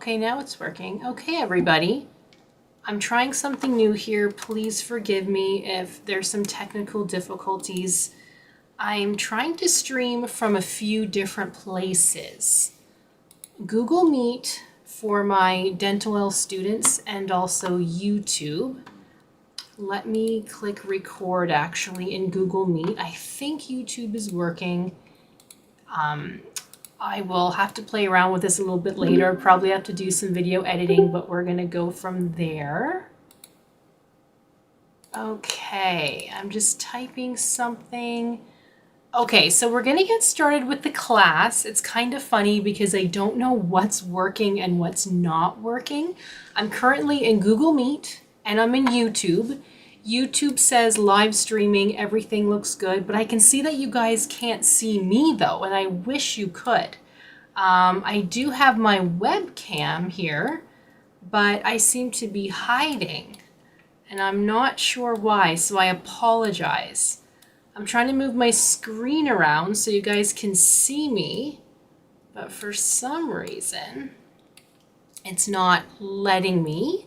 Okay, now it's working. Okay, everybody. I'm trying something new here. Please forgive me if there's some technical difficulties. I'm trying to stream from a few different places. Google Meet for my Dentalelle students and also YouTube. Let me click record actually in Google Meet. I think YouTube is working. I will have to play around with this a little bit later. Probably have to do some video editing, but we're gonna go from there. Okay, I'm just typing something. Okay, so we're gonna get started with the class. It's kind of funny because I don't know what's working and what's not working. I'm currently in Google Meet and I'm in YouTube. YouTube says live streaming, everything looks good, but I can see that you guys can't see me though, and I wish you could. I do have my webcam here, but I seem to be hiding, and I'm not sure why, so I apologize. I'm trying to move my screen around so you guys can see me, but for some reason, it's not letting me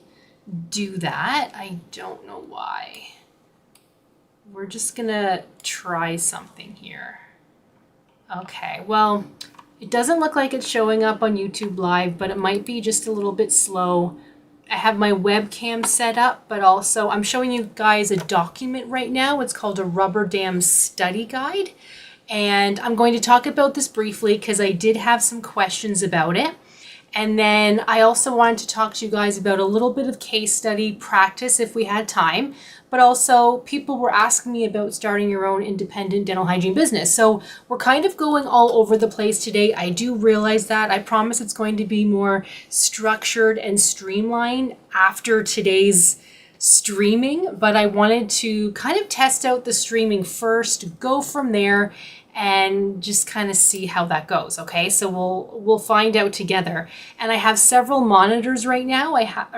do that. I don't know why. We're just gonna try something here. Okay, well, it doesn't look like it's showing up on YouTube Live, but it might be just a little bit slow. I have my webcam set up, but also I'm showing you guys a document right now. It's called a Rubber Dam Study Guide. And I'm going to talk about this briefly because I did have some questions about it. And then I also wanted to talk to you guys about a little bit of case study practice if we had time, but also people were asking me about starting your own independent dental hygiene business. So we're kind of going all over the place today. I do realize that. I promise it's going to be more structured and streamlined after today's streaming, but I wanted to kind of test out the streaming first, go from there, and just kind of see how that goes. Okay, so we'll find out together. And I have several monitors right now. I have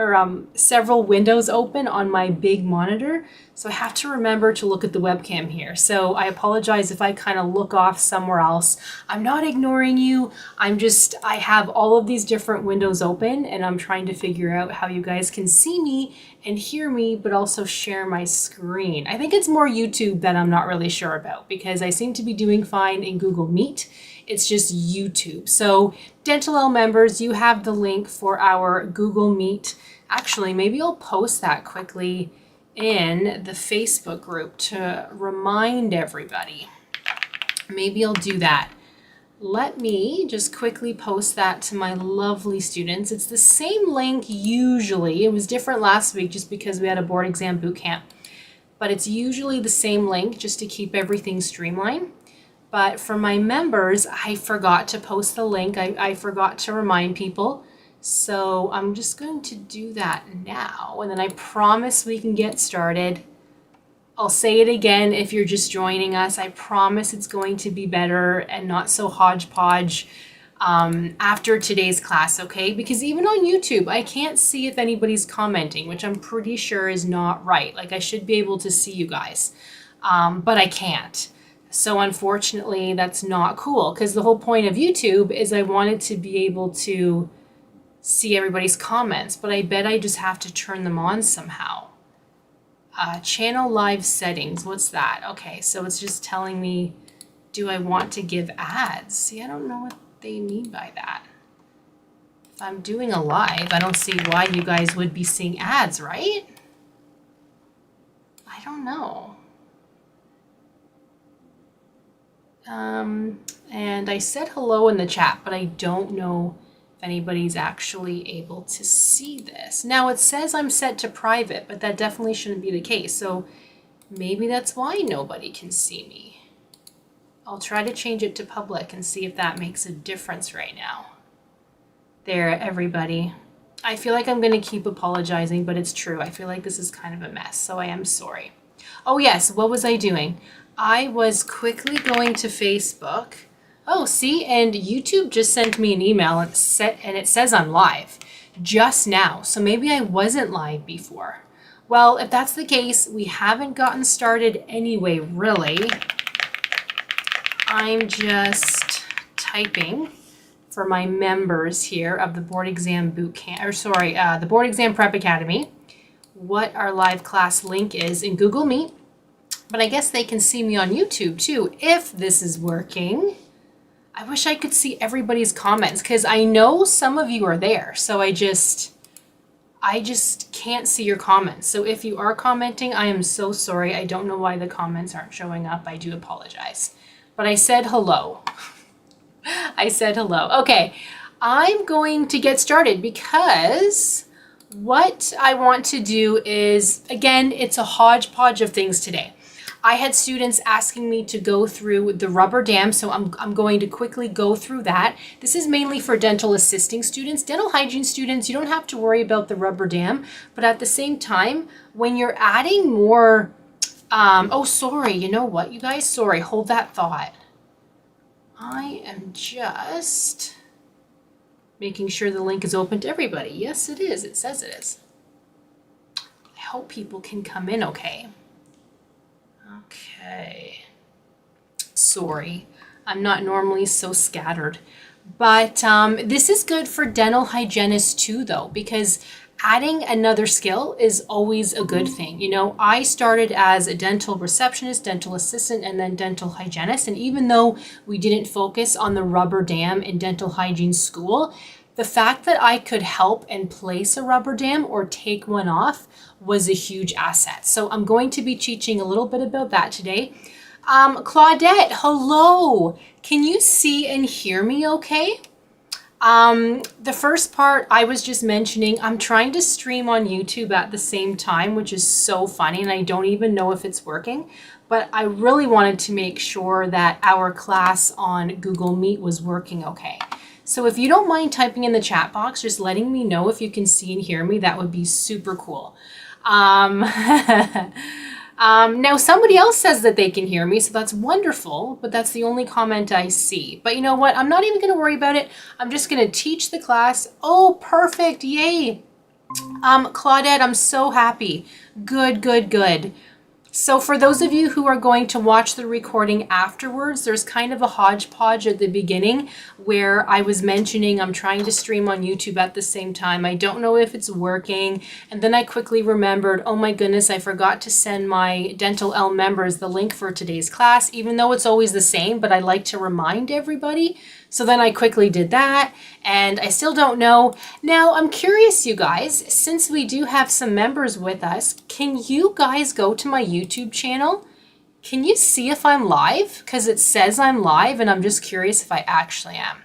several windows open on my big monitor, so I have to remember to look at the webcam here. So I apologize if I kind of look off somewhere else. I'm not ignoring you. I have all of these different windows open, and I'm trying to figure out how you guys can see me and hear me, but also share my screen. I think it's more YouTube that I'm not really sure about because I seem to be doing fine in Google Meet. It's just YouTube. So Dentalelle members, you have the link for our Google Meet. Actually, maybe I'll post that quickly in the Facebook group to remind everybody. Maybe I'll do that. Let me just quickly post that to my lovely students. It's the same link usually. It was different last week just because we had a board exam boot camp. But it's usually the same link just to keep everything streamlined. But for my members, I forgot to post the link. I forgot to remind people. So I'm just going to do that now. And then I promise we can get started. I'll say it again if you're just joining us. I promise it's going to be better and not so hodgepodge after today's class, okay? Because even on YouTube, I can't see if anybody's commenting, which I'm pretty sure is not right. Like I should be able to see you guys, but I can't. So unfortunately, that's not cool because the whole point of YouTube is I wanted to be able to see everybody's comments, but I bet I just have to turn them on somehow. Channel live settings, what's that? Okay, so it's just telling me, do I want to give ads? See, I don't know what they mean by that. If I'm doing a live, I don't see why you guys would be seeing ads, right? I don't know. And I said hello in the chat, but I don't know if anybody's actually able to see this. Now it says I'm set to private, but that definitely shouldn't be the case. So maybe that's why nobody can see me. I'll try to change it to public and see if that makes a difference right now. There, everybody. I feel like I'm going to keep apologizing, but it's true. I feel like this is kind of a mess, so I am sorry. Oh yes, what was I doing? I was quickly going to Facebook. Oh, see, and YouTube just sent me an email and it says I'm live just now. So maybe I wasn't live before. Well, if that's the case, we haven't gotten started anyway, really. I'm just typing for my members here of the Board Exam Boot Camp, the Board Exam Prep Academy, what our live class link is in Google Meet. But I guess they can see me on YouTube too, if this is working. I wish I could see everybody's comments because I know some of you are there. So I just can't see your comments. So if you are commenting, I am so sorry. I don't know why the comments aren't showing up. I do apologize. But I said hello. I said hello. Okay, I'm going to get started because what I want to do is, again, it's a hodgepodge of things today. I had students asking me to go through the rubber dam, so I'm going to quickly go through that. This is mainly for dental assisting students. Dental hygiene students, you don't have to worry about the rubber dam, but at the same time, when you're adding more, oh, sorry, you know what, you guys? Sorry, hold that thought. I am just making sure the link is open to everybody. Yes, it is. It says it is. I hope people can come in okay. Okay. Sorry, I'm not normally so scattered. But this is good for dental hygienists too, though, because adding another skill is always a good thing. You know, I started as a dental receptionist, dental assistant, and then dental hygienist. And even though we didn't focus on the rubber dam in dental hygiene school, the fact that I could help and place a rubber dam or take one off was a huge asset. So I'm going to be teaching a little bit about that today. Claudette, hello. Can you see and hear me okay? The first part I was just mentioning, I'm trying to stream on YouTube at the same time, which is so funny, and I don't even know if it's working, but I really wanted to make sure that our class on Google Meet was working okay. So if you don't mind typing in the chat box, just letting me know if you can see and hear me, that would be super cool. Now somebody else says that they can hear me, so that's wonderful, but that's the only comment I see. But you know what? I'm not even going to worry about it. I'm just going to teach the class. Oh, perfect. Yay. Claudette, I'm so happy. Good, good, good. So for those of you who are going to watch the recording afterwards, there's kind of a hodgepodge at the beginning where I was mentioning I'm trying to stream on YouTube at the same time. I don't know if it's working. And then I quickly remembered, oh my goodness, I forgot to send my Dentalelle members the link for today's class, even though it's always the same, but I like to remind everybody. So then I quickly did that, and I still don't know. Now, I'm curious, you guys, since we do have some members with us, can you guys go to my YouTube channel? Can you see if I'm live? Because it says I'm live, and I'm just curious if I actually am.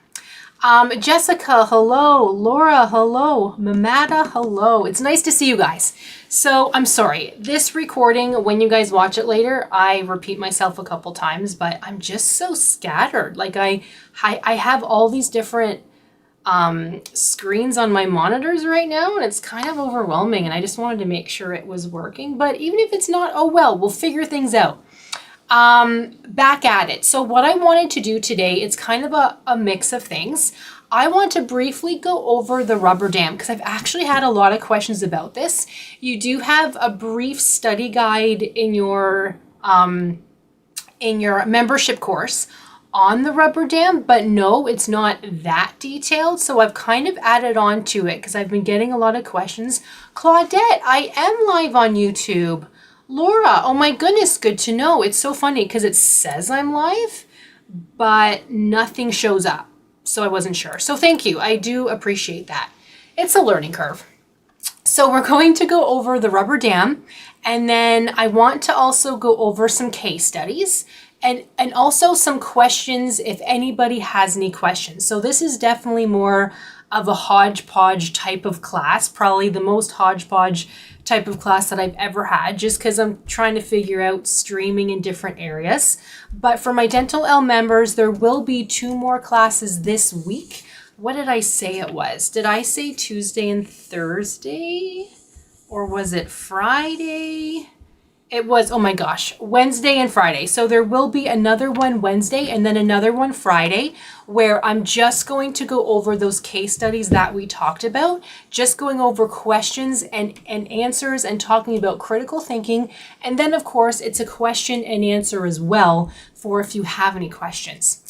Jessica, hello. Laura, hello. Mamada, hello. It's nice to see you guys. So I'm sorry, this recording, when you guys watch it later, I repeat myself a couple times, but I'm just so scattered. Like I have all these different screens on my monitors right now, and it's kind of overwhelming, and I just wanted to make sure it was working. But even if it's not, oh well, we'll figure things out. Back at it. So what I wanted to do today, it's kind of a mix of things. I want to briefly go over the rubber dam because I've actually had a lot of questions about this. You do have a brief study guide in your membership course on the rubber dam, but no, it's not that detailed. So I've kind of added on to it because I've been getting a lot of questions. Claudette, I am live on YouTube. Laura, oh my goodness, good to know. It's so funny because it says I'm live, but nothing shows up. So I wasn't sure. So thank you. I do appreciate that. It's a learning curve. So we're going to go over the rubber dam, and then I want to also go over some case studies and also some questions if anybody has any questions. So this is definitely more of a hodgepodge type of class, probably the most hodgepodge type of class that I've ever had, just because I'm trying to figure out streaming in different areas. But for my Dentalelle members, there will be 2 more classes this week. What did I say it was? Did I say Tuesday and Thursday? Or was it Friday? It was, oh my gosh, Wednesday and Friday. So there will be another one Wednesday and then another one Friday where I'm just going to go over those case studies that we talked about, just going over questions and answers and talking about critical thinking. And then of course, it's a question and answer as well for if you have any questions.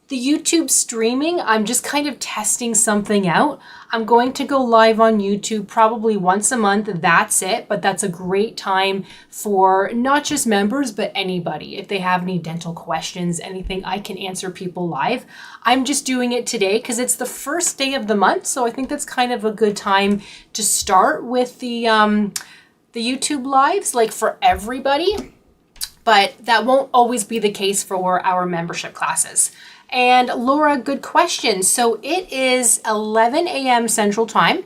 The YouTube streaming, I'm just kind of testing something out. I'm going to go live on YouTube probably once a month. That's it. But that's a great time for not just members, but anybody. If they have any dental questions, anything, I can answer people live. I'm just doing it today because it's the first day of the month. So I think that's kind of a good time to start with the YouTube lives, like for everybody. But that won't always be the case for our membership classes. And Laura, good question. So it is 11 a.m. Central Time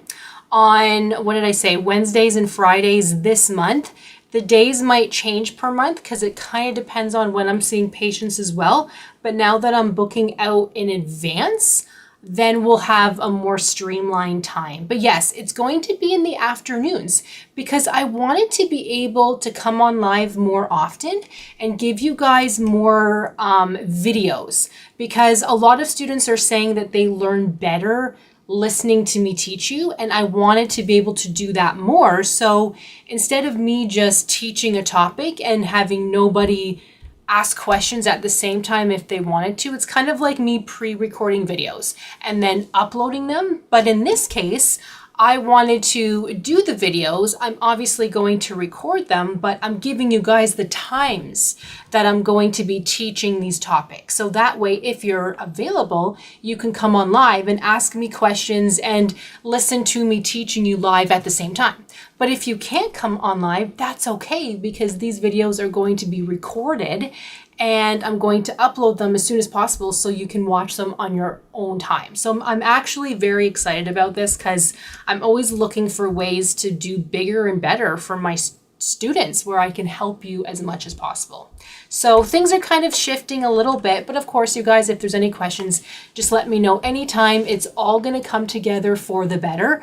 on, what did I say, Wednesdays and Fridays this month. The days might change per month because it kind of depends on when I'm seeing patients as well. But now that I'm booking out in advance, then we'll have a more streamlined time. But yes, it's going to be in the afternoons because I wanted to be able to come on live more often and give you guys more videos, because a lot of students are saying that they learn better listening to me teach you, and I wanted to be able to do that more. So instead of me just teaching a topic and having nobody ask questions at the same time if they wanted to, it's kind of like me pre-recording videos and then uploading them. But in this case, I wanted to do the videos. I'm obviously going to record them, but I'm giving you guys the times that I'm going to be teaching these topics. So that way, if you're available, you can come on live and ask me questions and listen to me teaching you live at the same time. But if you can't come on live, that's okay, because these videos are going to be recorded and I'm going to upload them as soon as possible so you can watch them on your own time. So I'm actually very excited about this because I'm always looking for ways to do bigger and better for my students where I can help you as much as possible. So things are kind of shifting a little bit, but of course, you guys, if there's any questions, just let me know anytime. It's all going to come together for the better.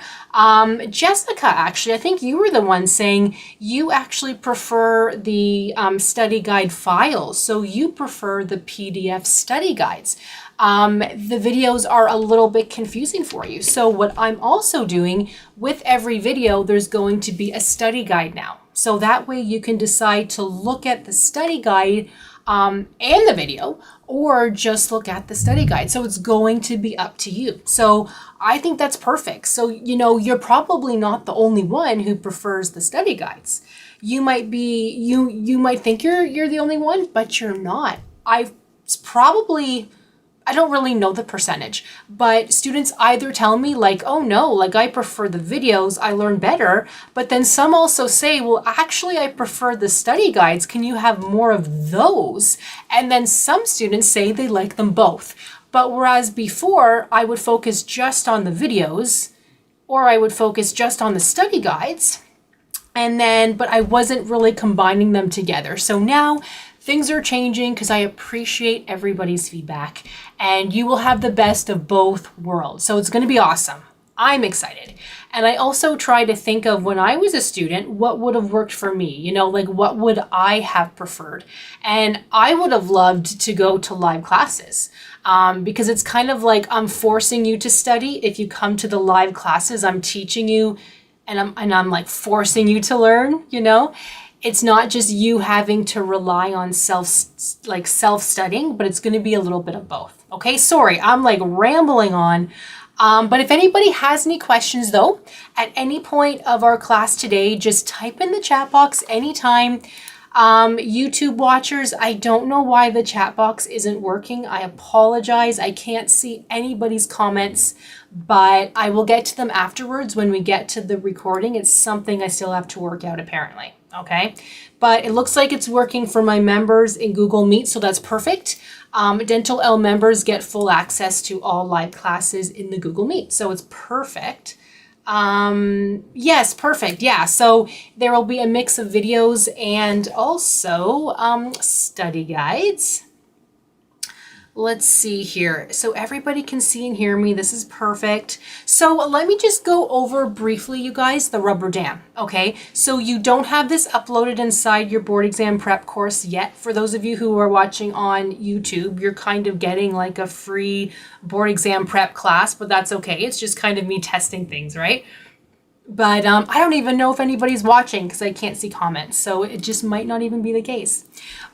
Jessica, actually, I think you were the one saying you actually prefer the study guide files. So you prefer the PDF study guides. The videos are a little bit confusing for you. So what I'm also doing with every video, there's going to be a study guide now. So that way you can decide to look at the study guide and the video, or just look at the study guide. So it's going to be up to you. So I think that's perfect. So, you're probably not the only one who prefers the study guides. You might be, you might think you're the only one, but you're not. I don't really know the percentage, but students either tell me like, oh no, like I prefer the videos, I learn better. But then some also say, well, actually I prefer the study guides. Can you have more of those? And then some students say they like them both. But whereas before I would focus just on the videos, or I would focus just on the study guides, but I wasn't really combining them together. So now things are changing because I appreciate everybody's feedback, and you will have the best of both worlds. So it's going to be awesome. I'm excited. And I also try to think of when I was a student, what would have worked for me? Like what would I have preferred? And I would have loved to go to live classes because it's kind of like I'm forcing you to study. If you come to the live classes, I'm teaching you and I'm like forcing you to learn, It's not just you having to rely on self-studying, but it's going to be a little bit of both. Okay, sorry, I'm like rambling on. But if anybody has any questions though, at any point of our class today, just type in the chat box anytime. YouTube watchers, I don't know why the chat box isn't working. I apologize. I can't see anybody's comments, but I will get to them afterwards when we get to the recording. It's something I still have to work out apparently. Okay, but it looks like it's working for my members in Google Meet, so that's perfect. Dentalelle members get full access to all live classes in the Google Meet, so it's perfect. Yes, perfect. Yeah, so there will be a mix of videos and also study guides. Let's see here. So everybody can see and hear me. This is perfect. So let me just go over briefly, you guys, the rubber dam. Okay, so you don't have this uploaded inside your board exam prep course yet. For those of you who are watching on YouTube, you're kind of getting like a free board exam prep class, but that's okay. It's just kind of me testing things, right? But I don't even know if anybody's watching because I can't see comments. So it just might not even be the case.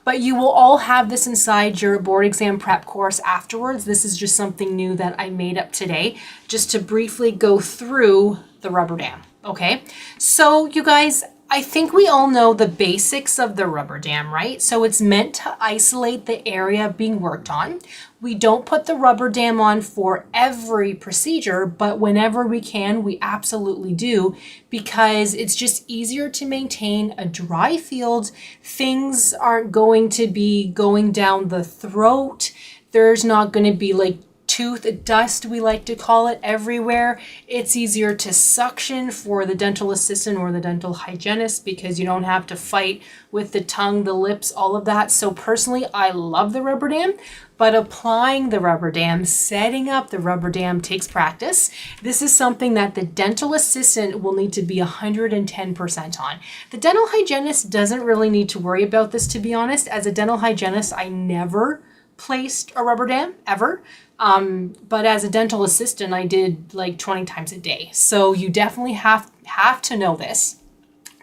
But you will all have this inside your board exam prep course afterwards. This is just something new that I made up today just to briefly go through the rubber dam. Okay, so you guys, I think we all know the basics of the rubber dam, right? So it's meant to isolate the area being worked on. We don't put the rubber dam on for every procedure, but whenever we can, we absolutely do, because it's just easier to maintain a dry field. Things aren't going to be going down the throat. There's not going to be like tooth dust, we like to call it, everywhere. It's easier to suction for the dental assistant or the dental hygienist because you don't have to fight with the tongue, the lips, all of that. So personally, I love the rubber dam, but applying the rubber dam, setting up the rubber dam takes practice. This is something that the dental assistant will need to be 110% on. The dental hygienist doesn't really need to worry about this, to be honest. As a dental hygienist, I never placed a rubber dam ever. But as a dental assistant, I did like 20 times a day. So you definitely have to know this.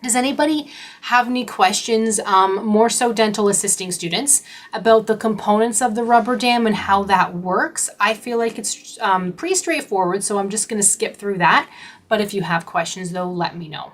Does anybody have any questions, more so dental assisting students, about the components of the rubber dam and how that works? I feel like it's pretty straightforward, so I'm just going to skip through that. But if you have questions, though, let me know.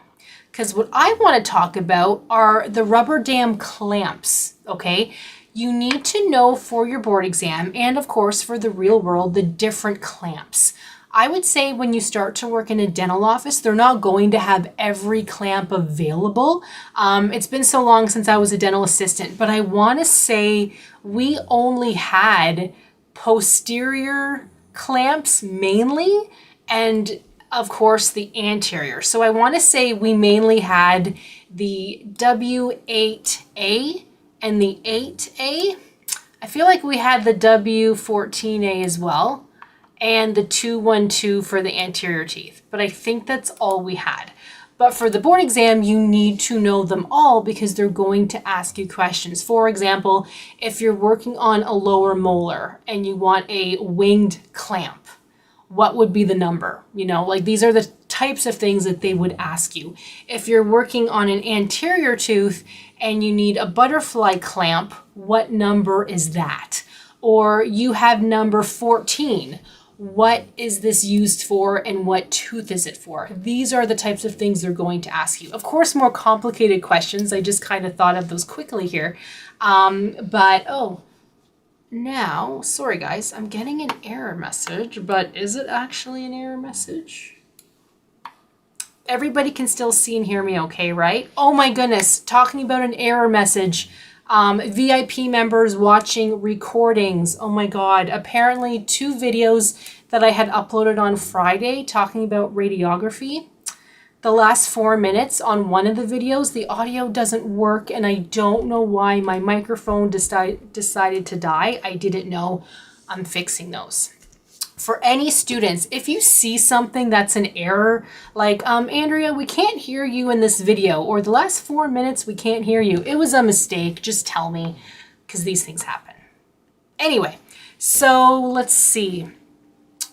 Because what I want to talk about are the rubber dam clamps, okay? You need to know for your board exam and of course for the real world, the different clamps. I would say when you start to work in a dental office, they're not going to have every clamp available. It's been so long since I was a dental assistant, but I want to say we only had posterior clamps mainly, and of course the anterior. So I want to say we mainly had the W8A and the 8A. I feel like we had the W14A as well, and the 212 for the anterior teeth, but I think that's all we had. But for the board exam, you need to know them all because they're going to ask you questions. For example, if you're working on a lower molar and you want a winged clamp, what would be the number? You know, like these are the types of things that they would ask you. If you're working on an anterior tooth and you need a butterfly clamp, what number is that? Or you have number 14. What is this used for and what tooth is it for? These are the types of things they're going to ask you. Of course, more complicated questions. I just kind of thought of those quickly here. Now, sorry guys, I'm getting an error message, but is it actually an error message? Everybody can still see and hear me okay, right? Oh my goodness, talking about an error message. VIP members watching recordings. Oh my God, apparently 2 videos that I had uploaded on Friday talking about radiography. The last 4 minutes on one of the videos, the audio doesn't work and I don't know why my microphone decided to die. I didn't know. I'm fixing those. For any students, if you see something that's an error, like, Andrea, we can't hear you in this video, or the last 4 minutes we can't hear you, it was a mistake, just tell me, because these things happen. Anyway, so let's see.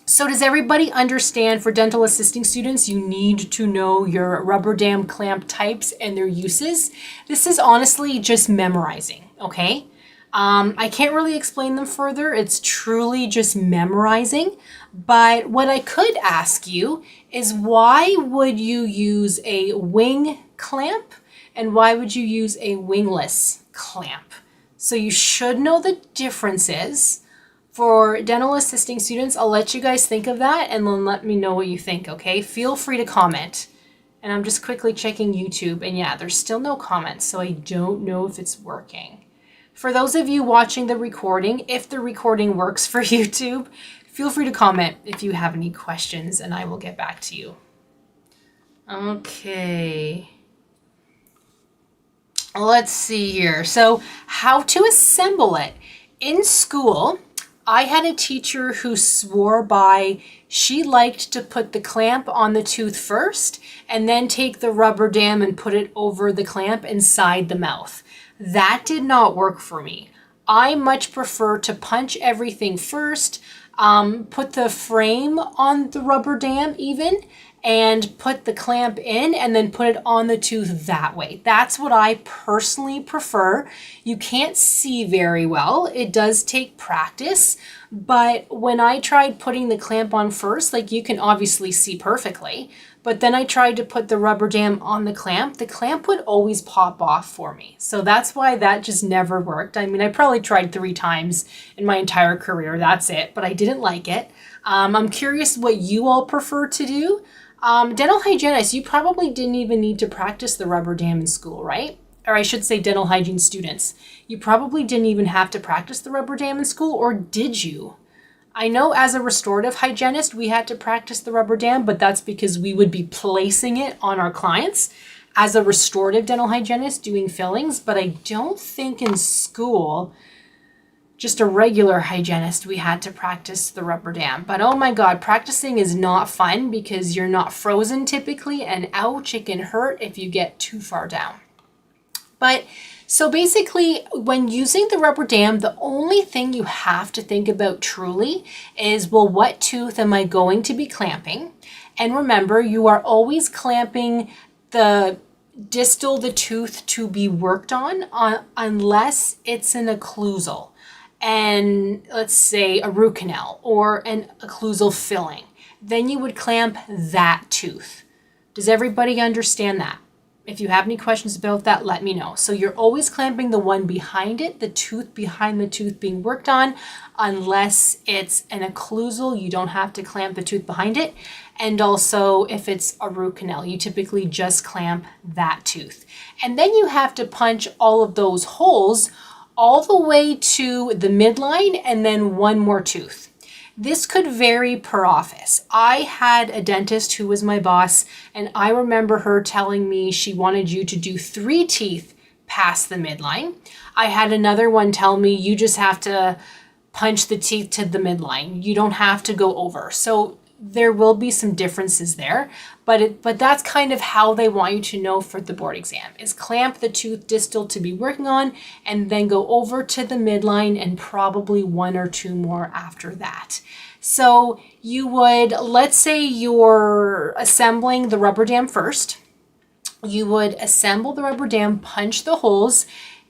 So does everybody understand for dental assisting students, you need to know your rubber dam clamp types and their uses? This is honestly just memorizing, okay? I can't really explain them further. It's truly just memorizing. But what I could ask you is why would you use a wing clamp and why would you use a wingless clamp? So you should know the differences. For dental assisting students, I'll let you guys think of that and then let me know what you think, okay? Feel free to comment. And I'm just quickly checking YouTube and yeah, there's still no comments, so I don't know if it's working. For those of you watching the recording, if the recording works for YouTube, feel free to comment if you have any questions and I will get back to you. Okay. Let's see here. So how to assemble it. In school, I had a teacher who swore by she liked to put the clamp on the tooth first and then take the rubber dam and put it over the clamp inside the mouth. That did not work for me. I much prefer to punch everything first, put the frame on the rubber dam even, and put the clamp in and then put it on the tooth that way. That's what I personally prefer. You can't see very well. It does take practice, but when I tried putting the clamp on first, like you can obviously see perfectly, but then I tried to put the rubber dam on the clamp would always pop off for me. So that's why that just never worked. I mean, I probably tried 3 times in my entire career, that's it, but I didn't like it. I'm curious what you all prefer to do. Dental hygienists, you probably didn't even need to practice the rubber dam in school, right? Or I should say dental hygiene students. You probably didn't even have to practice the rubber dam in school, or did you? I know as a restorative hygienist, we had to practice the rubber dam, but that's because we would be placing it on our clients as a restorative dental hygienist doing fillings, but I don't think in school, just a regular hygienist, we had to practice the rubber dam. But oh my God, practicing is not fun because you're not frozen typically, and ouch, it can hurt if you get too far down. But so basically, when using the rubber dam, the only thing you have to think about truly is, well, what tooth am I going to be clamping? And remember, you are always clamping the distal, the tooth to be worked on unless it's an occlusal. And let's say a root canal or an occlusal filling, then you would clamp that tooth. Does everybody understand that? If you have any questions about that, let me know. So you're always clamping the one behind it, the tooth behind the tooth being worked on, unless it's an occlusal, you don't have to clamp the tooth behind it. And also if it's a root canal, you typically just clamp that tooth. And then you have to punch all of those holes all the way to the midline and then one more tooth. This could vary per office. I had a dentist who was my boss, and I remember her telling me she wanted you to do 3 teeth past the midline. I had another one tell me you just have to punch the teeth to the midline. You don't have to go over. So there will be some differences there, but that's kind of how they want you to know for the board exam, is clamp the tooth distal to be working on and then go over to the midline and probably 1 or 2 more after that. So you would, let's say you're assembling the rubber dam first. You would assemble the rubber dam, punch the holes.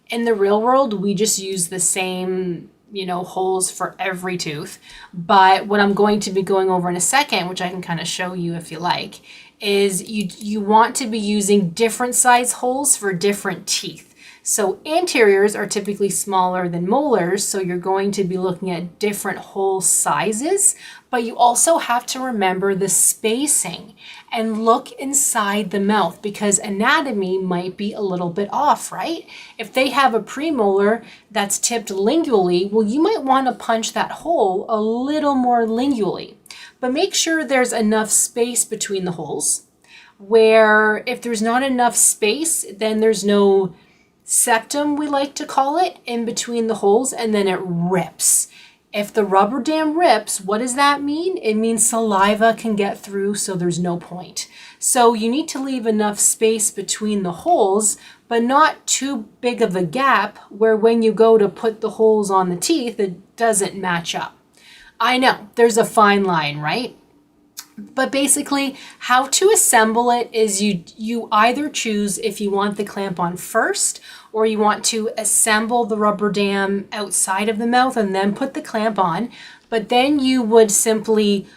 In the real world, we just use the same holes for every tooth. But what I'm going to be going over in a second, which I can kind of show you if you like, is you want to be using different size holes for different teeth. So anteriors are typically smaller than molars, so you're going to be looking at different hole sizes, but you also have to remember the spacing and look inside the mouth because anatomy might be a little bit off, right? If they have a premolar that's tipped lingually, well, you might want to punch that hole a little more lingually, but make sure there's enough space between the holes, where if there's not enough space, then there's no septum, we like to call it, in between the holes, and then it rips. If the rubber dam rips, what does that mean? It means saliva can get through, so there's no point. So you need to leave enough space between the holes, but not too big of a gap where when you go to put the holes on the teeth, it doesn't match up. I know, there's a fine line, right? But basically, how to assemble it is you either choose if you want the clamp on first, or you want to assemble the rubber dam outside of the mouth and then put the clamp on. But then you would simply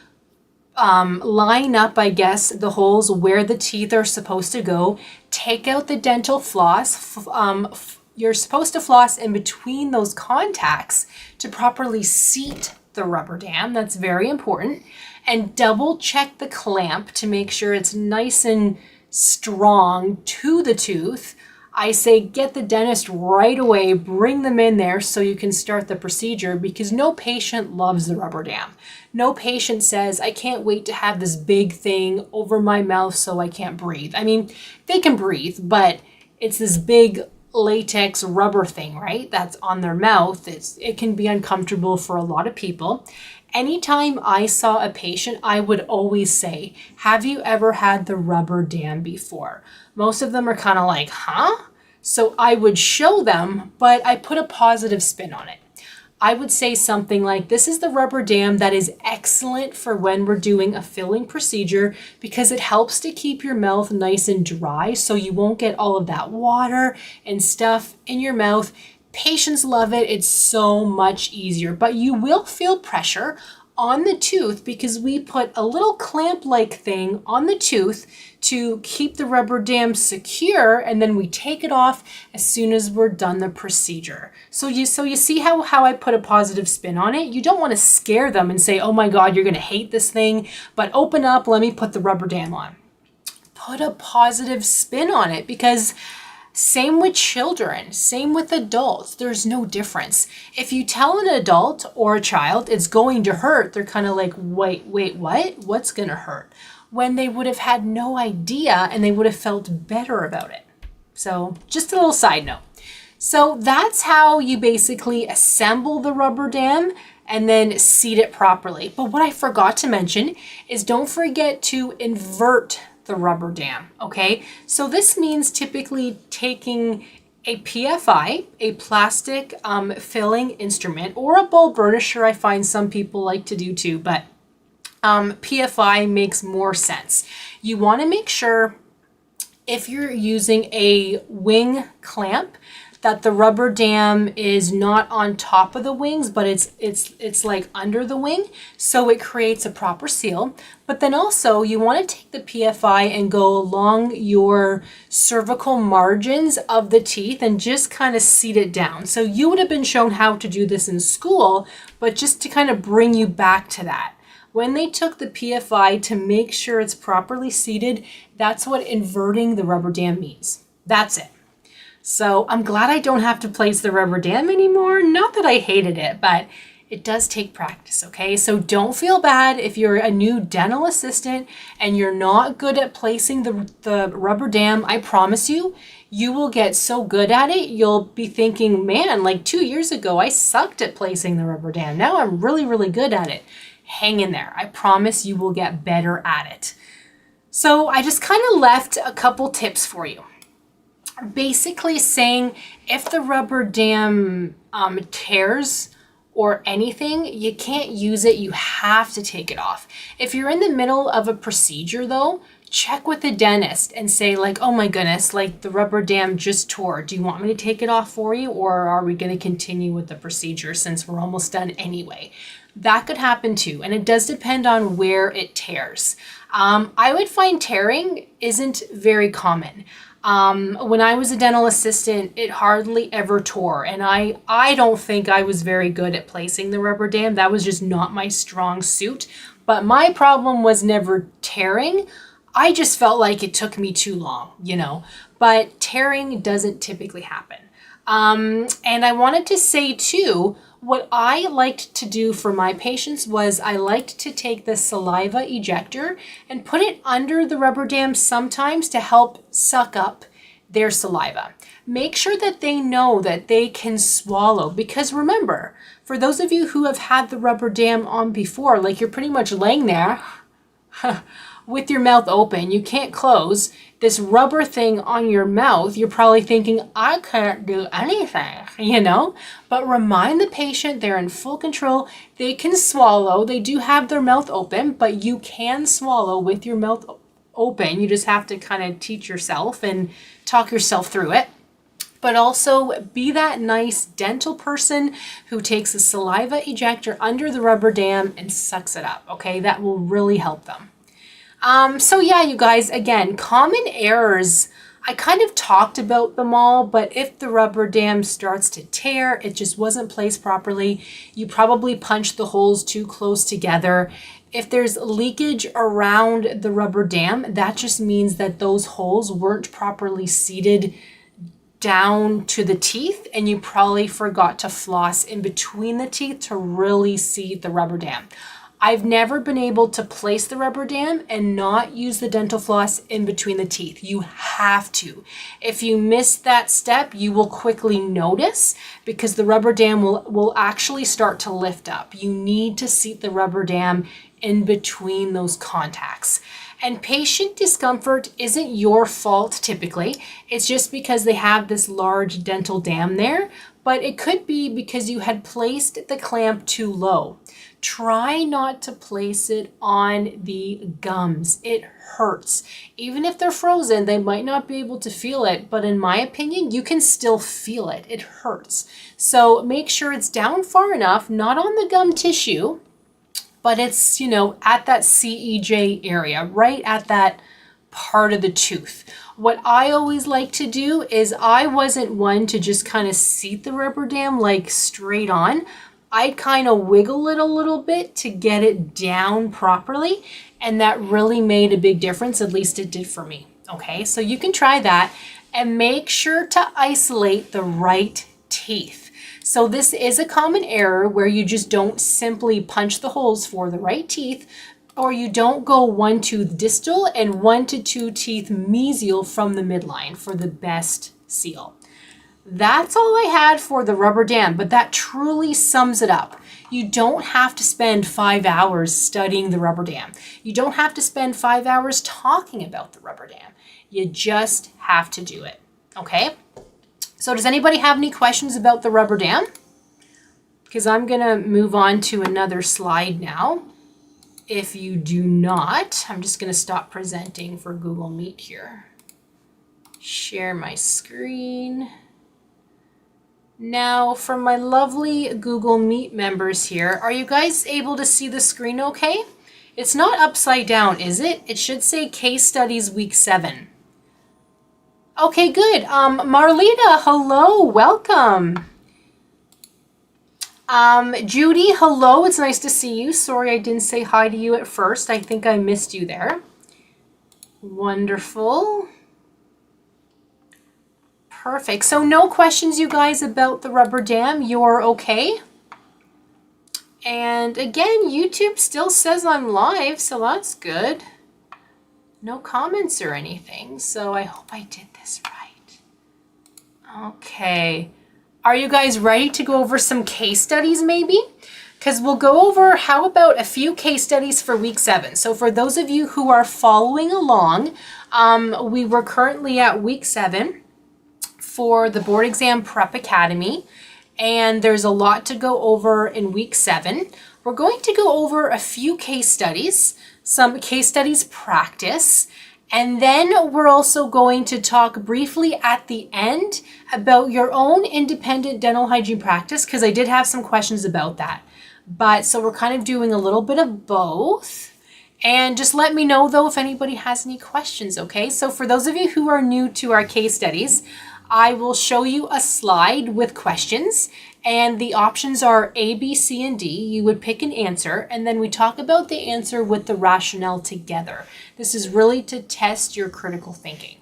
line up, I guess, the holes where the teeth are supposed to go. Take out the dental floss. You're supposed to floss in between those contacts to properly seat the rubber dam. That's very important. And double check the clamp to make sure it's nice and strong to the tooth. I say get the dentist right away, bring them in there so you can start the procedure, because no patient loves the rubber dam. No patient says, I can't wait to have this big thing over my mouth so I can't breathe. I mean, they can breathe, but it's this big latex rubber thing, right? That's on their mouth. It can be uncomfortable for a lot of people. Anytime I saw a patient, I would always say, have you ever had the rubber dam before? Most of them are kind of like, huh? So I would show them, but I put a positive spin on it. I would say something like, this is the rubber dam that is excellent for when we're doing a filling procedure because it helps to keep your mouth nice and dry so you won't get all of that water and stuff in your mouth. Patients love it. It's so much easier, but you will feel pressure on the tooth because we put a little clamp-like thing on the tooth to keep the rubber dam secure, and then we take it off as soon as we're done the procedure. So you see how I put a positive spin on it? You don't want to scare them and say, oh my God, you're gonna hate this thing, but open up, let me put the rubber dam on. Put a positive spin on it, because same with children, same with adults, there's no difference. If you tell an adult or a child it's going to hurt, they're kind of like, wait, what? What's gonna hurt? When they would have had no idea and they would have felt better about it. So just a little side note. So that's how you basically assemble the rubber dam and then seat it properly. But what I forgot to mention is don't forget to invert the rubber dam, okay? So this means typically taking a PFI, a plastic filling instrument, or a bowl burnisher. I find some people like to do too, but PFI makes more sense. You want to make sure if you're using a wing clamp that the rubber dam is not on top of the wings, but it's like under the wing, so it creates a proper seal. But then also you want to take the PFI and go along your cervical margins of the teeth and just kind of seat it down. So you would have been shown how to do this in school, but just to kind of bring you back to that. When they took the PFI to make sure it's properly seated, that's what inverting the rubber dam means. That's it. So I'm glad I don't have to place the rubber dam anymore. Not that I hated it, but it does take practice, okay? So don't feel bad if you're a new dental assistant and you're not good at placing the rubber dam. I promise you, you will get so good at it, you'll be thinking, man, like 2 years ago, I sucked at placing the rubber dam. Now I'm really, really good at it. Hang in there. I promise you will get better at it. So I just kind of left a couple tips for you. Basically saying if the rubber dam tears or anything, you can't use it, you have to take it off. If you're in the middle of a procedure though, check with the dentist and say like, oh my goodness, like the rubber dam just tore. Do you want me to take it off for you, or are we going to continue with the procedure since we're almost done anyway? That could happen too, and it does depend on where it tears. I would find tearing isn't very common. When I was a dental assistant, it hardly ever tore, and I don't think I was very good at placing the rubber dam. That was just not my strong suit, but my problem was never tearing. I just felt like it took me too long, you know, but tearing doesn't typically happen. And I wanted to say too, what I liked to do for my patients was I liked to take the saliva ejector and put it under the rubber dam sometimes to help suck up their saliva. Make sure that they know that they can swallow, because remember, for those of you who have had the rubber dam on before, like you're pretty much laying there with your mouth open, you can't close this rubber thing on your mouth. You're probably thinking, I can't do anything, you know? But remind the patient they're in full control. They can swallow. They do have their mouth open, but you can swallow with your mouth open. You just have to kind of teach yourself and talk yourself through it. But also be that nice dental person who takes a saliva ejector under the rubber dam and sucks it up, okay? That will really help them. So yeah, you guys, again, common errors, I kind of talked about them all, but if the rubber dam starts to tear, it just wasn't placed properly, you probably punched the holes too close together. If there's leakage around the rubber dam, that just means that those holes weren't properly seated down to the teeth, and you probably forgot to floss in between the teeth to really seat the rubber dam. I've never been able to place the rubber dam and not use the dental floss in between the teeth. You have to. If you miss that step, you will quickly notice, because the rubber dam will actually start to lift up. You need to seat the rubber dam in between those contacts. And patient discomfort isn't your fault typically. It's just because they have this large dental dam there. but it could be because you had placed the clamp too low. Try not to place it on the gums. It hurts. Even if they're frozen, they might not be able to feel it, but in my opinion, you can still feel it. It hurts. So make sure it's down far enough, not on the gum tissue, but it's, at that CEJ area, right at that part of the tooth. What I always like to do is I wasn't one to just kind of seat the rubber dam like straight on. I'd kind of wiggle it a little bit to get it down properly, and that really made a big difference. At least it did for me. Okay, so you can try that and make sure to isolate the right teeth. So this is a common error where you just don't simply punch the holes for the right teeth, or you don't go 1 tooth distal and 1 to 2 teeth mesial from the midline for the best seal. That's all I had for the rubber dam, but that truly sums it up. You don't have to spend 5 hours studying the rubber dam. You don't have to spend 5 hours talking about the rubber dam. You just have to do it, okay? So does anybody have any questions about the rubber dam? Because I'm gonna move on to another slide now. If you do not, I'm just gonna stop presenting for Google Meet here. Share my screen. Now, for my lovely Google Meet members here, are you guys able to see the screen okay? It's not upside down, is it? It should say Case Studies Week 7. Okay, good. Marlita, hello, welcome. Judy, hello, it's nice to see you. Sorry I didn't say hi to you at first. I think I missed you there. Wonderful. Perfect. So no questions, you guys, about the rubber dam. You're okay? And again, YouTube still says I'm live, so that's good. No comments or anything, so I hope I did this right. Okay. Are you guys ready to go over some case studies maybe? Because we'll go over, how about a few case studies for week 7. So for those of you who are following along, we were currently at week 7 for the Board Exam Prep Academy, and there's a lot to go over in week 7. We're going to go over a few case studies, some case studies practice, and then we're also going to talk briefly at the end about your own independent dental hygiene practice, because I did have some questions about that. But so we're kind of doing a little bit of both. And just let me know though if anybody has any questions, okay? So for those of you who are new to our case studies, I will show you a slide with questions, and the options are A, B, C, and D. You would pick an answer, and then we talk about the answer with the rationale together. This is really to test your critical thinking.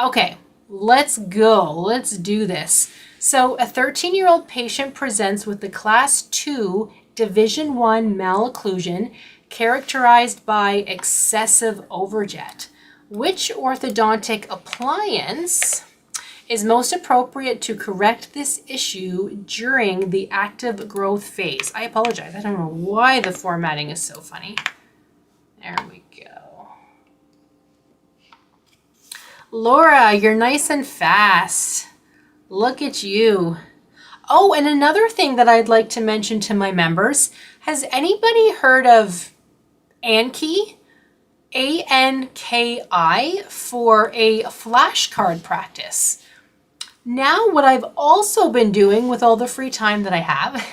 Okay, let's go. Let's do this. So a 13-year-old patient presents with the Class 2 Division 1 malocclusion characterized by excessive overjet. Which orthodontic appliance is most appropriate to correct this issue during the active growth phase? I apologize. I don't know why the formatting is so funny. There we go. Laura, you're nice and fast. Look at you. Oh, and another thing that I'd like to mention to my members, has anybody heard of Anki? ANKI for a flashcard practice. Now what I've also been doing with all the free time that I have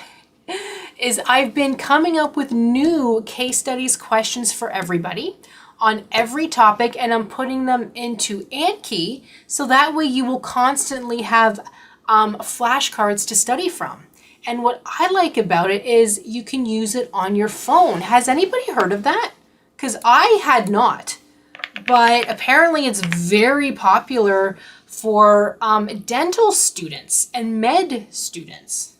is I've been coming up with new case studies questions for everybody on every topic, and I'm putting them into Anki so that way you will constantly have flashcards to study from. And what I like about it is you can use it on your phone. Has anybody heard of that? Because I had not, but apparently it's very popular for dental students and med students.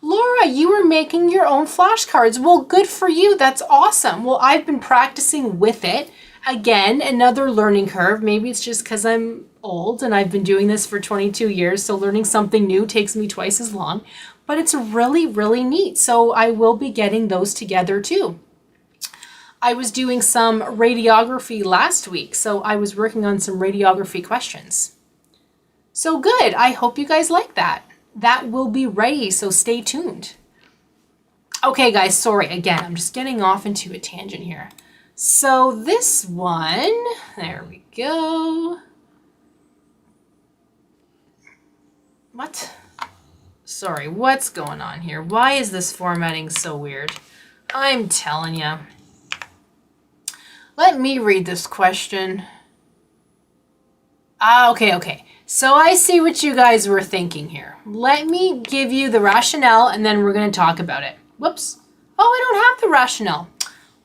Laura, you were making your own flashcards. Well, good for you. That's awesome. Well, I've been practicing with it. Again, another learning curve. Maybe it's just because I'm old and I've been doing this for 22 years, so learning something new takes me twice as long. But it's really, really neat. So I will be getting those together too. I was doing some radiography last week, so I was working on some radiography questions. So good. I hope you guys like that. that will be ready, so stay tuned. Okay guys, sorry, again, I'm just getting off into a tangent here. So this one, there we go. What? Sorry, what's going on here? Why is this formatting so weird? I'm telling you. Let me read this question. Okay. So I see what you guys were thinking here. Let me give you the rationale and then we're going to talk about it. Whoops. Oh, I don't have the rationale.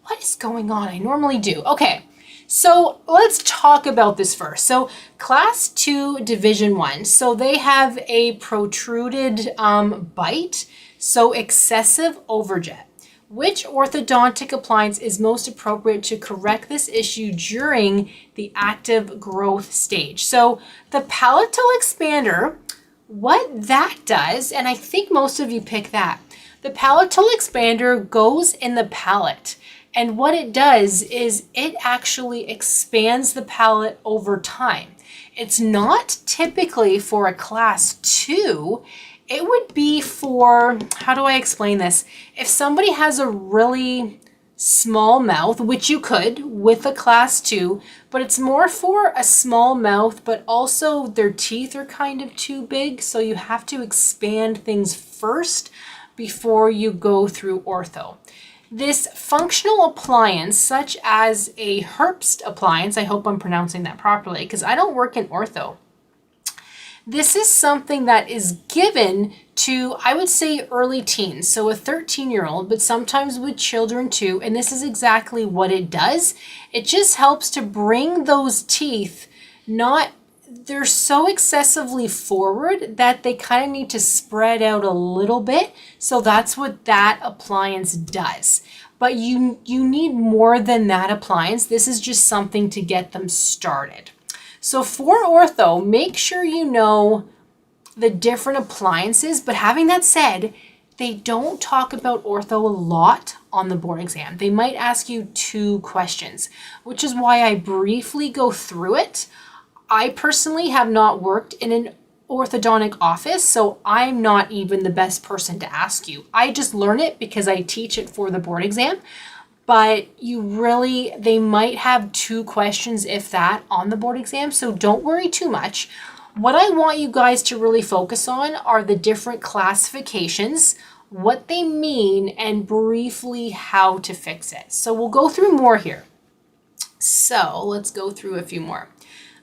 What is going on? I normally do. Okay. So let's talk about this first. So class 2, division 1. So they have a protruded bite. So excessive overjet. Which orthodontic appliance is most appropriate to correct this issue during the active growth stage? So the palatal expander, what that does, and I think most of you pick that, the palatal expander goes in the palate. And what it does is it actually expands the palate over time. It's not typically for a class 2. It would be for, how do I explain this? If somebody has a really small mouth, which you could with a class 2, but it's more for a small mouth, but also their teeth are kind of too big. So you have to expand things first before you go through ortho. This functional appliance, such as a Herbst appliance, I hope I'm pronouncing that properly because I don't work in ortho. This is something that is given to, I would say, early teens, so a 13-year-old, but sometimes with children too, and this is exactly what it does. It just helps to bring those teeth they're so excessively forward that they kind of need to spread out a little bit, so that's what that appliance does. But you need more than that appliance. This is just something to get them started. So for ortho, make sure you know the different appliances, but having that said, they don't talk about ortho a lot on the board exam. They might ask you 2 questions, which is why I briefly go through it. I personally have not worked in an orthodontic office, so I'm not even the best person to ask you. I just learn it because I teach it for the board exam. But they might have 2 questions, if that, on the board exam, so don't worry too much. What I want you guys to really focus on are the different classifications, what they mean, and briefly how to fix it. So we'll go through more here. So let's go through a few more.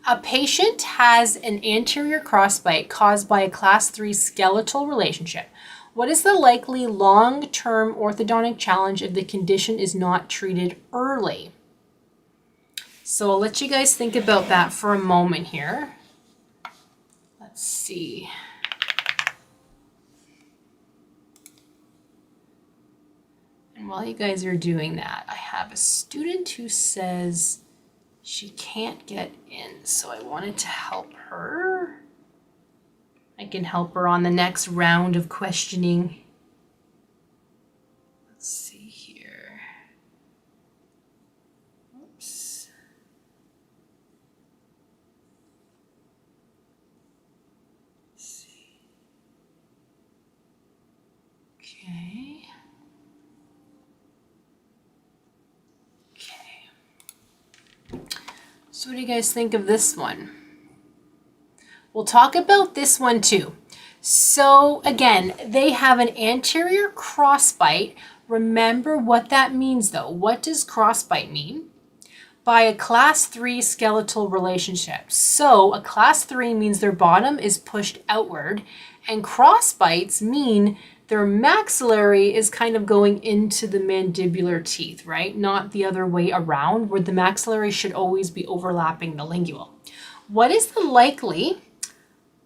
A patient has an anterior crossbite caused by a class 3 skeletal relationship. What is the likely long-term orthodontic challenge if the condition is not treated early? So I'll let you guys think about that for a moment here. Let's see. And while you guys are doing that, I have a student who says she can't get in, so I wanted to help her. I can help her on the next round of questioning. Let's see here. Oops. Let's see. Okay. So what do you guys think of this one? We'll talk about this one too. So again, they have an anterior crossbite. Remember what that means though. What does crossbite mean? By a class 3 skeletal relationship. So a class 3 means their bottom is pushed outward, and crossbites mean their maxillary is kind of going into the mandibular teeth, right? Not the other way around, where the maxillary should always be overlapping the lingual. What is the likely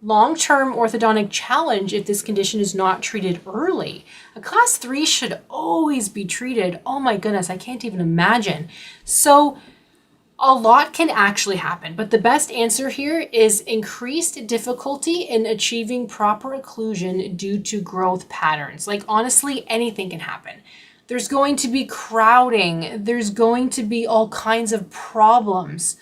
long-term orthodontic challenge if this condition is not treated early? A class 3 should always be treated. Oh my goodness, I can't even imagine. So a lot can actually happen, but the best answer here is increased difficulty in achieving proper occlusion due to growth patterns. Like honestly, anything can happen. There's going to be crowding. There's going to be all kinds of problems.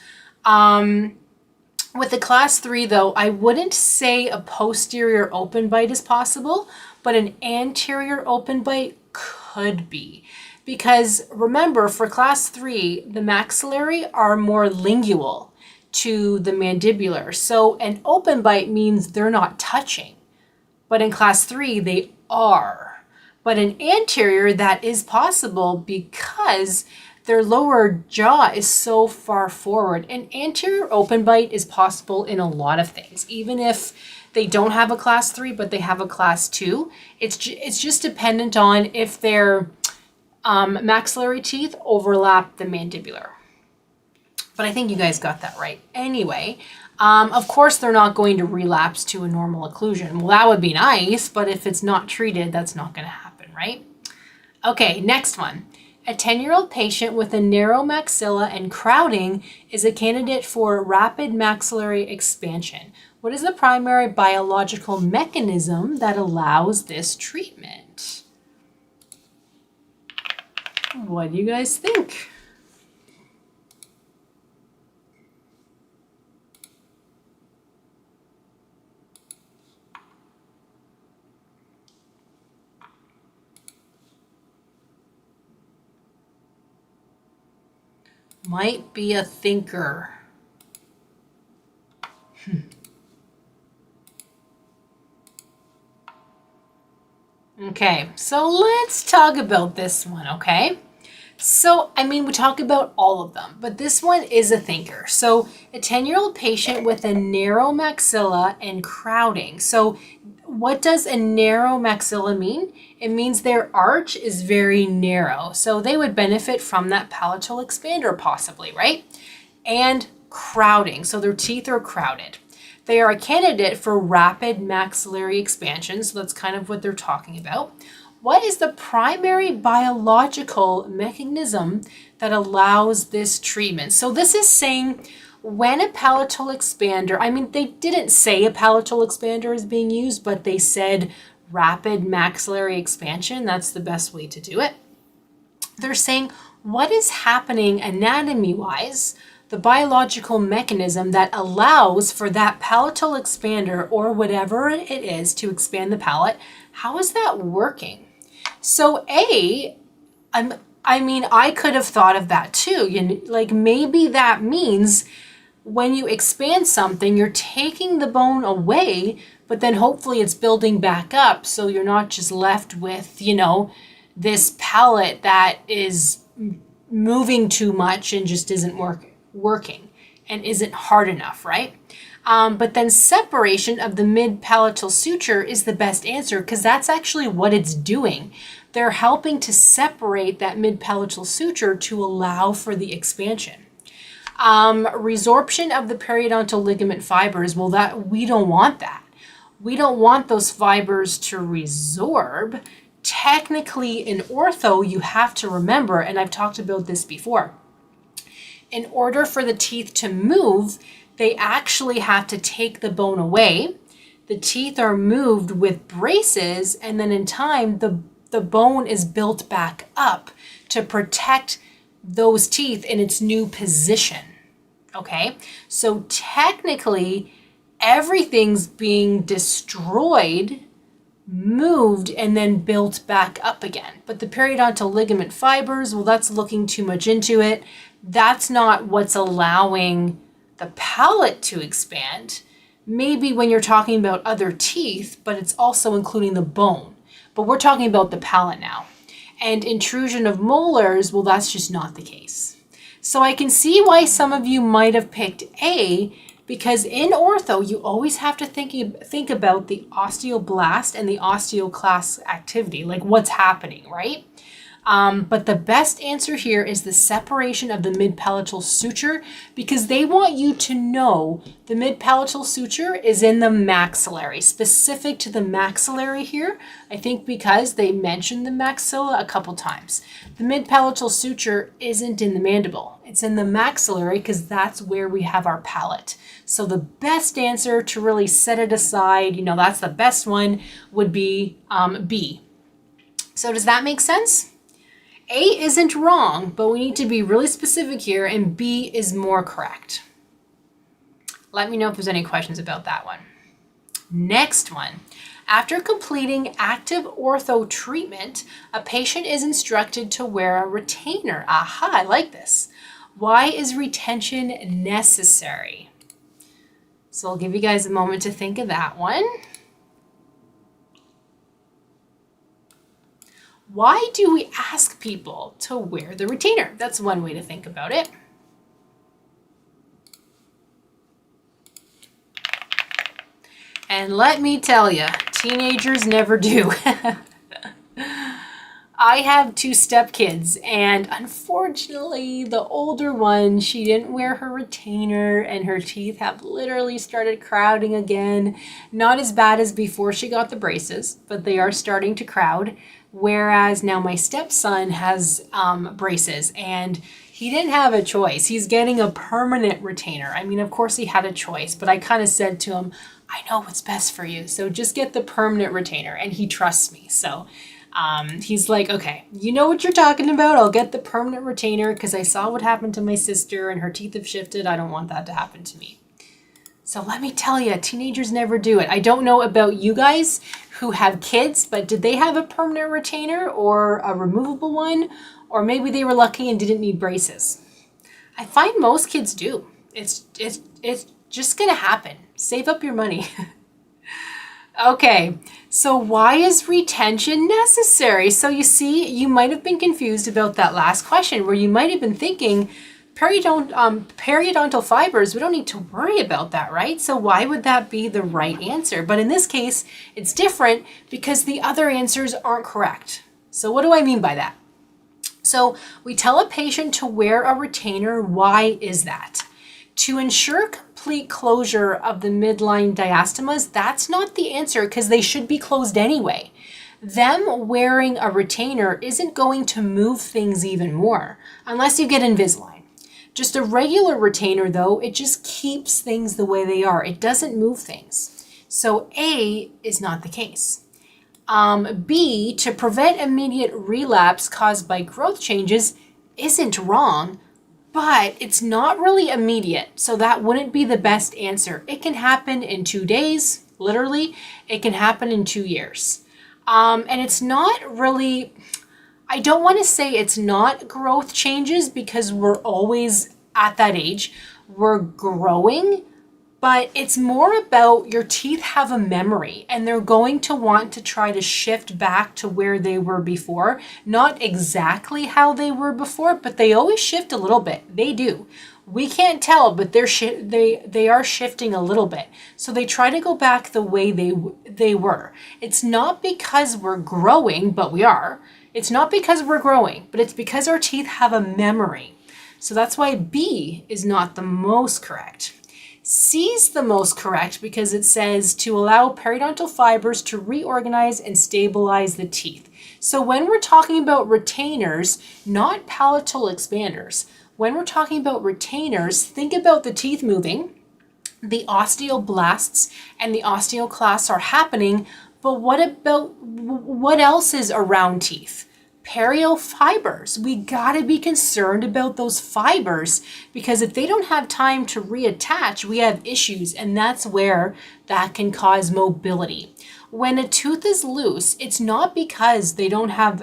With the class 3 though, I wouldn't say a posterior open bite is possible, but an anterior open bite could be. Because remember, for class 3, the maxillary are more lingual to the mandibular. So an open bite means they're not touching. But in class 3, they are. But in anterior, that is possible because their lower jaw is so far forward. An anterior open bite is possible in a lot of things, even if they don't have a class 3, but they have a class 2. It's just dependent on if their maxillary teeth overlap the mandibular. But I think you guys got that right. Anyway, of course, they're not going to relapse to a normal occlusion. Well, that would be nice, but if it's not treated, that's not going to happen, right? Okay, next one. A 10-year-old patient with a narrow maxilla and crowding is a candidate for rapid maxillary expansion. What is the primary biological mechanism that allows this treatment? What do you guys think? Might be a thinker. Okay, so let's talk about this one, okay? So, I mean, we talk about all of them, but this one is a thinker. So, a 10-year-old patient with a narrow maxilla and crowding. So, what does a narrow maxilla mean? It means their arch is very narrow. So, they would benefit from that palatal expander possibly, right? And crowding. So, their teeth are crowded. They are a candidate for rapid maxillary expansion. So, that's kind of what they're talking about. What is the primary biological mechanism that allows this treatment? So this is saying when a palatal expander, I mean, they didn't say a palatal expander is being used, but they said rapid maxillary expansion. That's the best way to do it. They're saying what is happening anatomy-wise, the biological mechanism that allows for that palatal expander or whatever it is to expand the palate, how is that working? So I mean, I could have thought of that too. Like maybe that means when you expand something, you're taking the bone away, but then hopefully it's building back up. So you're not just left with, this palate that is moving too much and just isn't working and isn't hard enough, right? But then separation of the mid-palatal suture is the best answer because that's actually what it's doing. They're helping to separate that mid-palatal suture to allow for the expansion. Resorption of the periodontal ligament fibers, well, that we don't want that. We don't want those fibers to resorb. Technically, in ortho, you have to remember, and I've talked about this before, in order for the teeth to move, they actually have to take the bone away. The teeth are moved with braces, and then in time, the bone is built back up to protect those teeth in its new position. Okay? So technically, everything's being destroyed, moved, and then built back up again. But the periodontal ligament fibers, well, that's looking too much into it. That's not what's allowing the palate to expand. Maybe when you're talking about other teeth, but it's also including the bone. But we're talking about the palate now. And intrusion of molars, well, that's just not the case. So I can see why some of you might have picked A, because in ortho, you always have to think about the osteoblast and the osteoclast activity, like what's happening, right? But the best answer here is the separation of the mid-palatal suture because they want you to know the mid-palatal suture is in the maxillary, specific to the maxillary here. I think because they mentioned the maxilla a couple times. The mid-palatal suture isn't in the mandible. It's in the maxillary because that's where we have our palate. So the best answer to really set it aside, that's the best one, would be B. So does that make sense? A isn't wrong, but we need to be really specific here, and B is more correct. Let me know if there's any questions about that one. Next one. After completing active ortho treatment, a patient is instructed to wear a retainer. Aha, I like this. Why is retention necessary? So I'll give you guys a moment to think of that one. Why do we ask people to wear the retainer? That's one way to think about it. And let me tell you, teenagers never do. I have 2 stepkids, and unfortunately, the older one, she didn't wear her retainer, and her teeth have literally started crowding again. Not as bad as before she got the braces, but they are starting to crowd. Whereas now my stepson has braces, and he didn't have a choice. He's getting a permanent retainer. I mean, of course he had a choice, but I kind of said to him, I know what's best for you, so just get the permanent retainer, and he trusts me. So he's like, okay, you know what you're talking about. I'll get the permanent retainer because I saw what happened to my sister and her teeth have shifted. I don't want that to happen to me. So let me tell you, teenagers never do it. I don't know about you guys who have kids, but did they have a permanent retainer or a removable one? Or maybe they were lucky and didn't need braces. I find most kids do. It's just gonna happen. Save up your money. Okay, so why is retention necessary? So you see, you might have been confused about that last question where you might have been thinking periodontal fibers, we don't need to worry about that, right? So why would that be the right answer? But in this case, it's different because the other answers aren't correct. So what do I mean by that? So we tell a patient to wear a retainer. Why is that? To ensure complete closure of the midline diastemas, that's not the answer because they should be closed anyway. Them wearing a retainer isn't going to move things even more unless you get Invisalign. Just a regular retainer though, it just keeps things the way they are. It doesn't move things. So A is not the case. B, to prevent immediate relapse caused by growth changes isn't wrong, but it's not really immediate, so that wouldn't be the best answer. It can happen in 2 days, literally. It can happen in 2 years. And it's not really, I don't want to say it's not growth changes because we're always at that age. We're growing, but it's more about your teeth have a memory and they're going to want to try to shift back to where they were before. Not exactly how they were before, but they always shift a little bit. They do. We can't tell, but they are shifting a little bit. So they try to go back the way they were. It's not because we're growing, but we are. It's not because we're growing, but it's because our teeth have a memory. So that's why B is not the most correct. C's the most correct because it says to allow periodontal fibers to reorganize and stabilize the teeth. So when we're talking about retainers, not palatal expanders, when we're talking about retainers, think about the teeth moving, the osteoblasts and the osteoclasts are happening, but what else is around teeth? Periofibers. We gotta be concerned about those fibers because if they don't have time to reattach, we have issues, and that's where that can cause mobility. When a tooth is loose, it's not because they don't have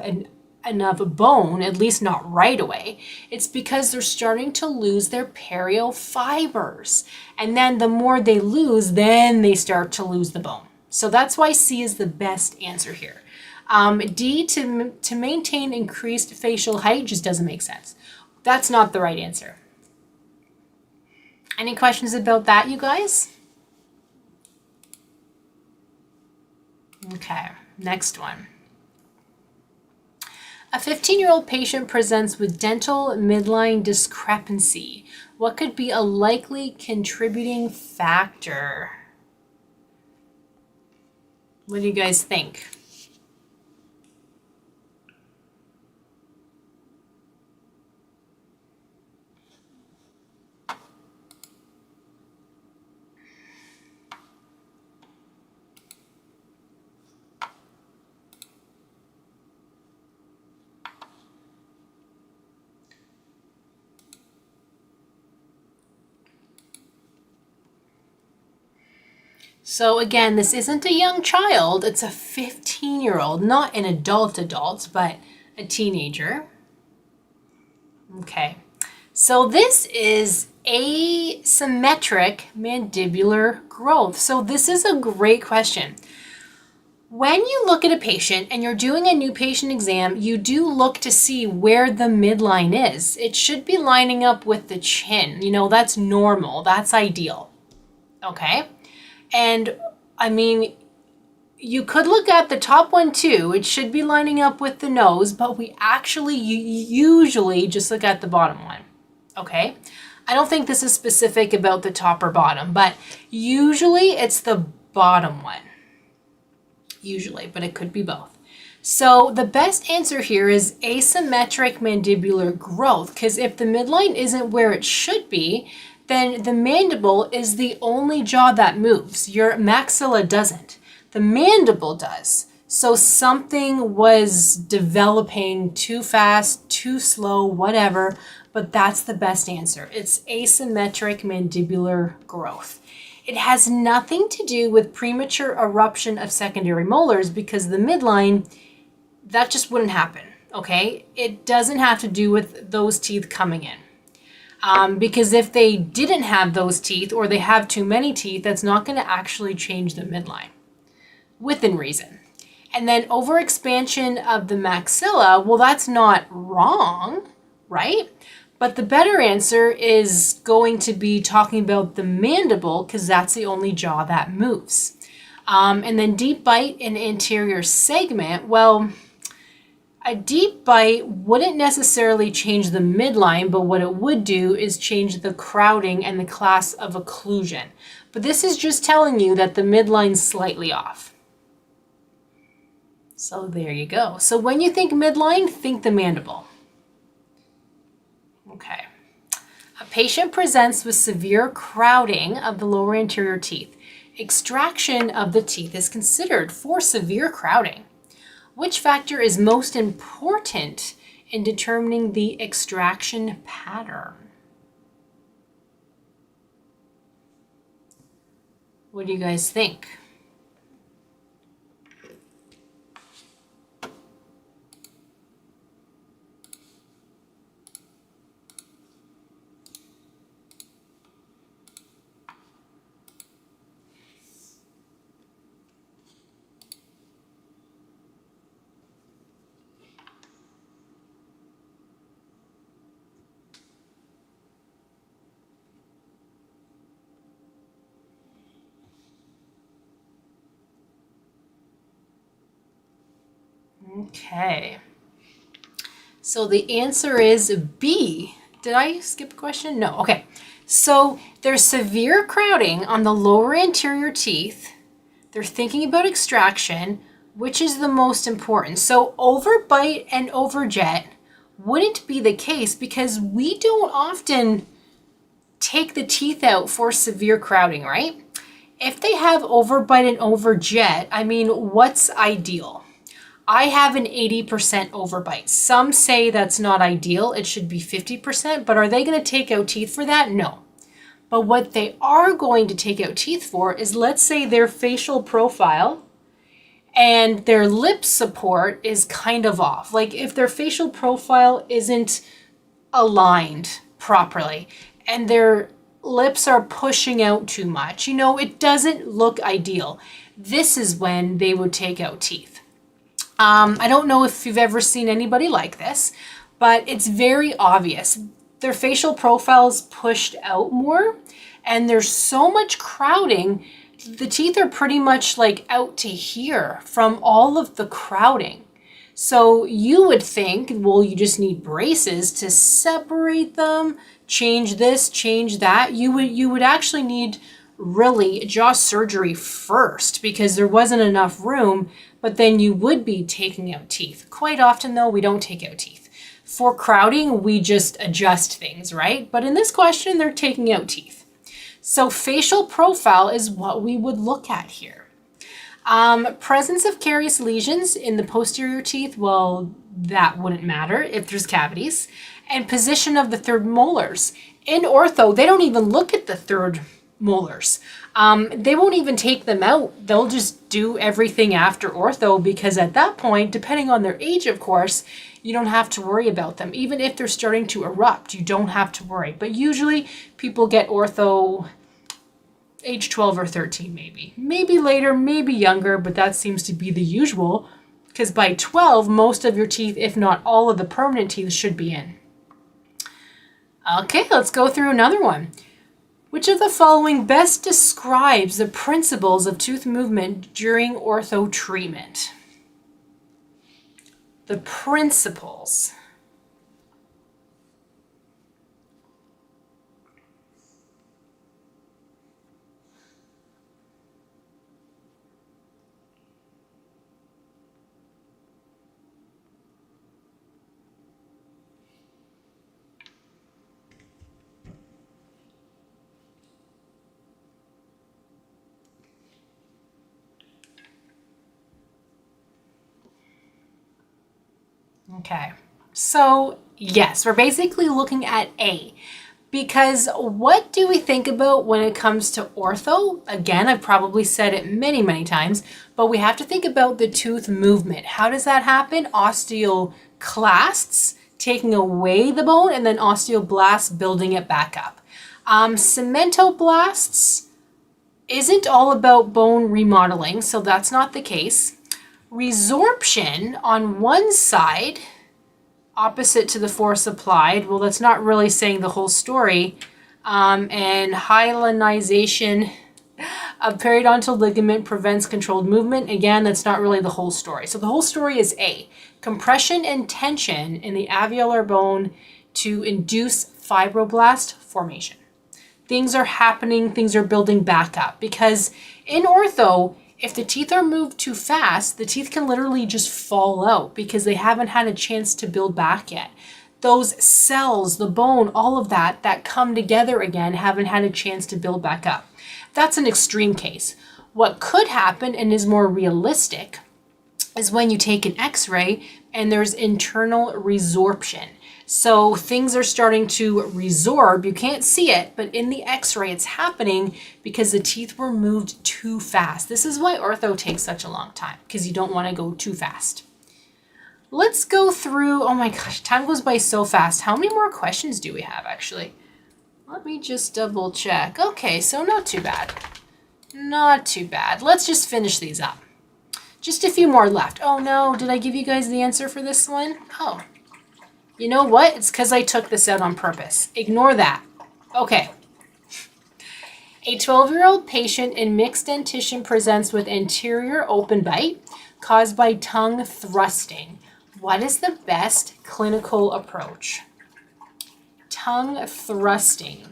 enough bone, at least not right away. It's because they're starting to lose their periofibers. And then the more they lose, then they start to lose the bone. So that's why C is the best answer here. D, to maintain increased facial height, just doesn't make sense. That's not the right answer. Any questions about that, you guys? Okay, next one. A 15-year-old patient presents with dental midline discrepancy. What could be a likely contributing factor? What do you guys think? So again, this isn't a young child, it's a 15-year-old, not an adult, but a teenager. Okay, so this is asymmetric mandibular growth. So this is a great question. When you look at a patient and you're doing a new patient exam, you do look to see where the midline is. It should be lining up with the chin. You know, that's normal, that's ideal. Okay? And I mean, you could look at the top one too. It should be lining up with the nose, but we actually usually just look at the bottom one. Okay? I don't think this is specific about the top or bottom, but usually it's the bottom one. Usually, but it could be both. So the best answer here is asymmetric mandibular growth, because if the midline isn't where it should be, then the mandible is the only jaw that moves. Your maxilla doesn't. The mandible does. So something was developing too fast, too slow, whatever, but that's the best answer. It's asymmetric mandibular growth. It has nothing to do with premature eruption of secondary molars because the midline, that just wouldn't happen, okay? It doesn't have to do with those teeth coming in. Because if they didn't have those teeth or they have too many teeth, that's not going to actually change the midline within reason. And then overexpansion of the maxilla, well, that's not wrong, right? But the better answer is going to be talking about the mandible because that's the only jaw that moves. And then deep bite in anterior segment, well, a deep bite wouldn't necessarily change the midline, but what it would do is change the crowding and the class of occlusion. But this is just telling you that the midline's slightly off. So there you go. So when you think midline, think the mandible. Okay. A patient presents with severe crowding of the lower anterior teeth. Extraction of the teeth is considered for severe crowding. Which factor is most important in determining the extraction pattern? What do you guys think? Okay. So the answer is B. Did I skip a question? No. Okay. So there's severe crowding on the lower anterior teeth. They're thinking about extraction, which is the most important. So overbite and overjet wouldn't be the case because we don't often take the teeth out for severe crowding, right? If they have overbite and overjet, I mean, what's ideal? I have an 80% overbite. Some say that's not ideal. It should be 50%, but are they going to take out teeth for that? No. But what they are going to take out teeth for is, let's say their facial profile and their lip support is kind of off. Like if their facial profile isn't aligned properly and their lips are pushing out too much, you know, it doesn't look ideal. This is when they would take out teeth. I don't know if you've ever seen anybody like this, but it's very obvious. Their facial profile's pushed out more and there's so much crowding. The teeth are pretty much like out to here from all of the crowding. So you would think, well, you just need braces to separate them, change this, change that. You would actually need really jaw surgery first because there wasn't enough room, but then you would be taking out teeth. Quite often though, we don't take out teeth. For crowding, we just adjust things, right? But in this question, they're taking out teeth. So facial profile is what we would look at here. Presence of carious lesions in the posterior teeth, well, that wouldn't matter if there's cavities. And position of the third molars. In ortho, they don't even look at the third molars. They won't even take them out. They'll just do everything after ortho, because at that point, depending on their age, of course, you don't have to worry about them. Even if they're starting to erupt, you don't have to worry. But usually people get ortho age 12 or 13 maybe. Maybe later, maybe younger, but that seems to be the usual, because by 12, most of your teeth, if not all of the permanent teeth, should be in. Okay, let's go through another one. Which of the following best describes the principles of tooth movement during ortho treatment? The principles. Okay, so yes, we're basically looking at A, because what do we think about when it comes to ortho? Again, I've probably said it many, many times, but we have to think about the tooth movement. How does that happen? Osteoclasts, taking away the bone, and then osteoblasts, building it back up. Cementoblasts isn't all about bone remodeling, so that's not the case. Resorption on one side, opposite to the force applied, well, that's not really saying the whole story. And hyalinization of periodontal ligament prevents controlled movement. Again, that's not really the whole story. So the whole story is A, compression and tension in the alveolar bone to induce fibroblast formation. Things are happening, things are building back up, because in ortho, if the teeth are moved too fast, the teeth can literally just fall out because they haven't had a chance to build back yet. Those cells, the bone, all of that come together again, haven't had a chance to build back up. That's an extreme case. What could happen, and is more realistic, is when you take an x-ray and there's internal resorption. So things are starting to resorb. You can't see it, but in the x-ray it's happening because the teeth were moved too fast. This is why ortho takes such a long time, because you don't want to go too fast. Let's go through, oh my gosh, time goes by so fast. How many more questions do we have actually? Let me just double check. Okay, so not too bad. Not too bad. Let's just finish these up. Just a few more left. Oh no, did I give you guys the answer for this one? Oh. You know what? It's because I took this out on purpose. Ignore that. Okay. A 12-year-old patient in mixed dentition presents with anterior open bite caused by tongue thrusting. What is the best clinical approach? Tongue thrusting.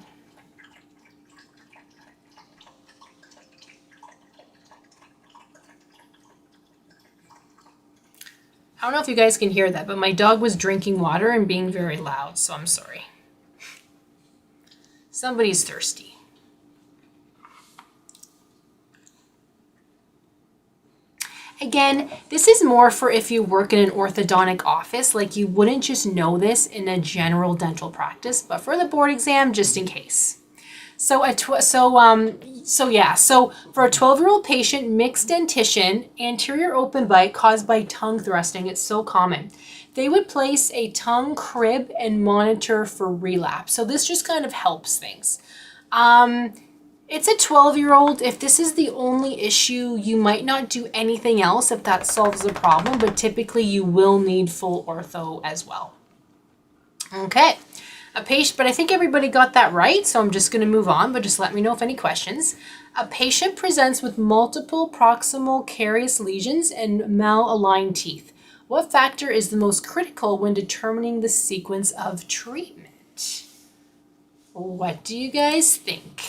I don't know if you guys can hear that, but my dog was drinking water and being very loud, so I'm sorry. Somebody's thirsty. Again, this is more for if you work in an orthodontic office, like you wouldn't just know this in a general dental practice, but for the board exam, just in case. So for a 12-year-old patient, mixed dentition, anterior open bite caused by tongue thrusting, it's so common. They would place a tongue crib and monitor for relapse. So this just kind of helps things. It's a 12-year-old. If this is the only issue, you might not do anything else if that solves the problem, but typically you will need full ortho as well. Okay. But I think everybody got that right, so I'm just going to move on, but just let me know if any questions. A patient presents with multiple proximal carious lesions and malaligned teeth. What factor is the most critical when determining the sequence of treatment? What do you guys think?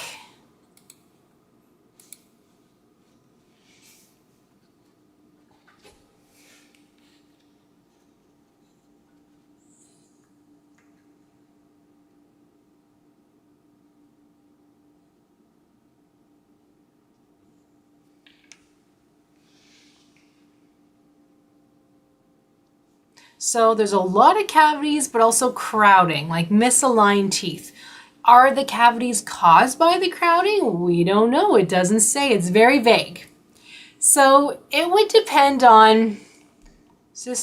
So there's a lot of cavities, but also crowding, like misaligned teeth. Are the cavities caused by the crowding? We don't know. It doesn't say. It's very vague. So it would depend on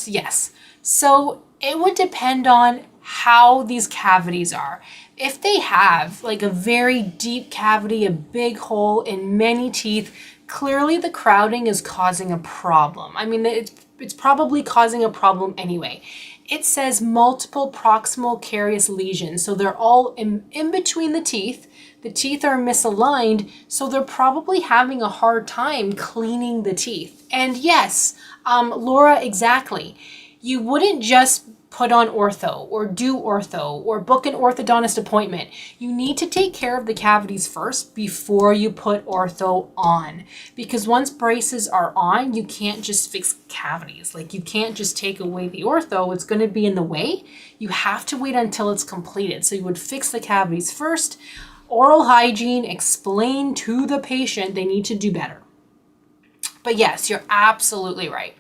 yes. So it would depend on how these cavities are. If they have like a very deep cavity, a big hole in many teeth, clearly the crowding is causing a problem. I mean, it's probably causing a problem anyway. It says multiple proximal carious lesions. So they're all in between the teeth. The teeth are misaligned, so they're probably having a hard time cleaning the teeth. And yes, Laura, exactly. You wouldn't just put on ortho or do ortho or book an orthodontist appointment. You need to take care of the cavities first before you put ortho on. Because once braces are on, you can't just fix cavities. Like you can't just take away the ortho. It's going to be in the way. You have to wait until it's completed. So you would fix the cavities first. Oral hygiene, explain to the patient they need to do better. But yes, you're absolutely right.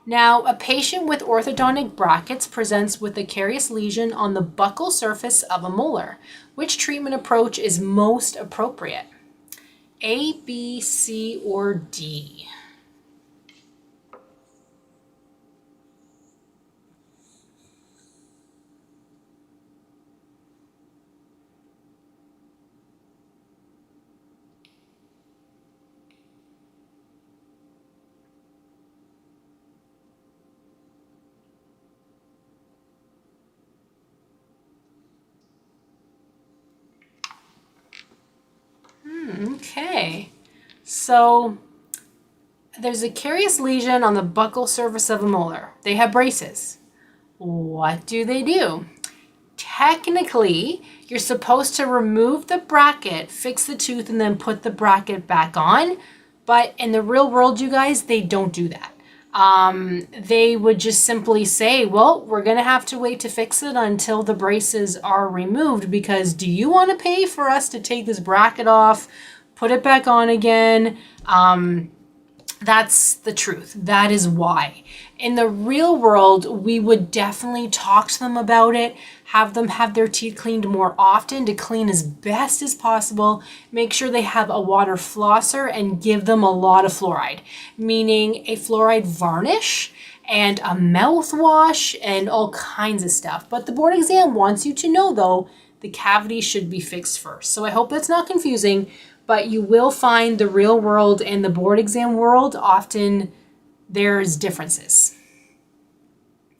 Now, a patient with orthodontic brackets presents with a carious lesion on the buccal surface of a molar. Which treatment approach is most appropriate? A, B, C, or D? Okay, so there's a carious lesion on the buccal surface of a molar. They have braces. What do? Technically, you're supposed to remove the bracket, fix the tooth, and then put the bracket back on. But in the real world, you guys, they don't do that. They would just simply say, well, we're going to have to wait to fix it until the braces are removed, because do you want to pay for us to take this bracket off, put it back on again? That's the truth. That is why. In the real world, we would definitely talk to them about it, have them have their teeth cleaned more often to clean as best as possible, make sure they have a water flosser, and give them a lot of fluoride, meaning a fluoride varnish and a mouthwash and all kinds of stuff. But the board exam wants you to know, though, the cavity should be fixed first. So I hope that's not confusing, but you will find the real world and the board exam world, often there's differences.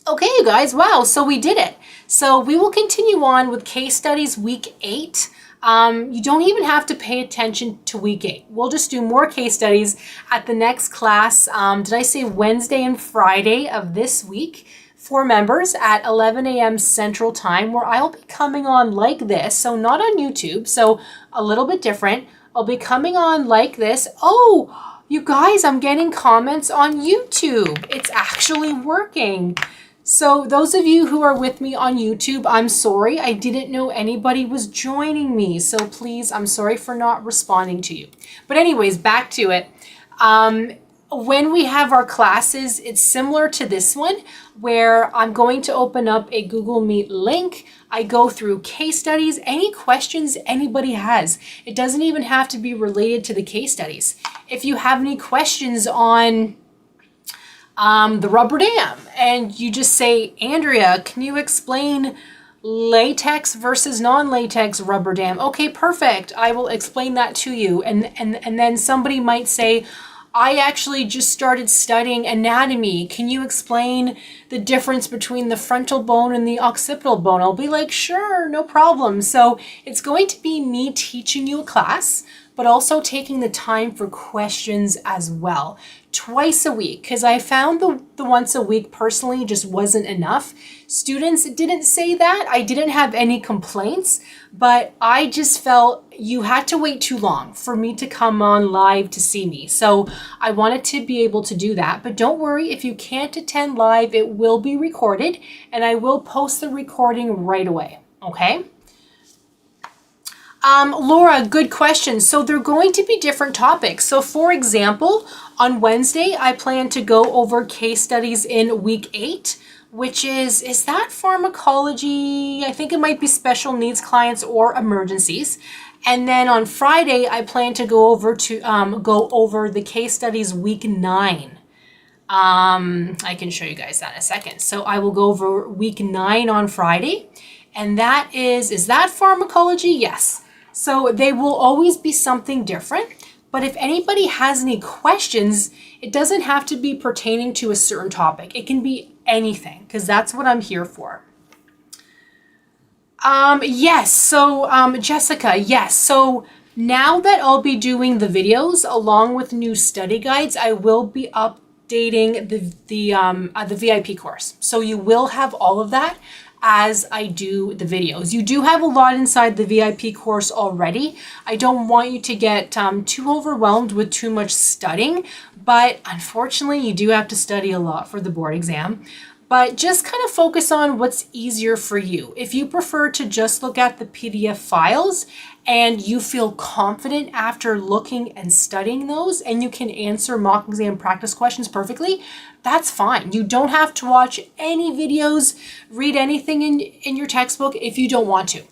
Okay, you guys, wow, so we did it. So we will continue on with case studies week 8. You don't even have to pay attention to week 8. We'll just do more case studies at the next class. Did I say Wednesday and Friday of this week? For members at 11 a.m. Central Time, where I'll be coming on like this. So not on YouTube, so a little bit different. I'll be coming on like this. Oh, you guys, I'm getting comments on YouTube. It's actually working. So those of you who are with me on YouTube, I'm sorry. I didn't know anybody was joining me. So please, I'm sorry for not responding to you. But anyways, back to it. When we have our classes, it's similar to this one, where I'm going to open up a Google Meet link. I go through case studies, any questions anybody has. It doesn't even have to be related to the case studies. If you have any questions on the rubber dam, and you just say, Andrea, can you explain latex versus non-latex rubber dam? Okay, perfect. I will explain that to you. And then somebody might say, I actually just started studying anatomy. Can you explain the difference between the frontal bone and the occipital bone? I'll be like, sure, no problem. So it's going to be me teaching you a class, but also taking the time for questions as well. Twice a week, because I found the once a week personally just wasn't enough. Students didn't say that. I didn't have any complaints, but I just felt you had to wait too long for me to come on live to see me. So I wanted to be able to do that. But don't worry, if you can't attend live, it will be recorded, and I will post the recording right away, okay? Laura, good question. So they're going to be different topics. So for example, on Wednesday, I plan to go over case studies in week 8, which is that pharmacology? I think it might be special needs clients or emergencies. And then on Friday, I plan to go over the case studies week 9. I can show you guys that in a second. So I will go over week 9 on Friday. And that is that pharmacology? Yes. So they will always be something different. But if anybody has any questions, it doesn't have to be pertaining to a certain topic. It can be anything, because that's what I'm here for. Yes. So, Jessica, yes. So now that I'll be doing the videos along with new study guides, I will be updating the VIP course. So you will have all of that as I do the videos. You do have a lot inside the VIP course already. I don't want you to get too overwhelmed with too much studying, but unfortunately you do have to study a lot for the board exam. But just kind of focus on what's easier for you. If you prefer to just look at the PDF files and you feel confident after looking and studying those and you can answer mock exam practice questions perfectly, that's fine. You don't have to watch any videos, read anything in your textbook if you don't want to.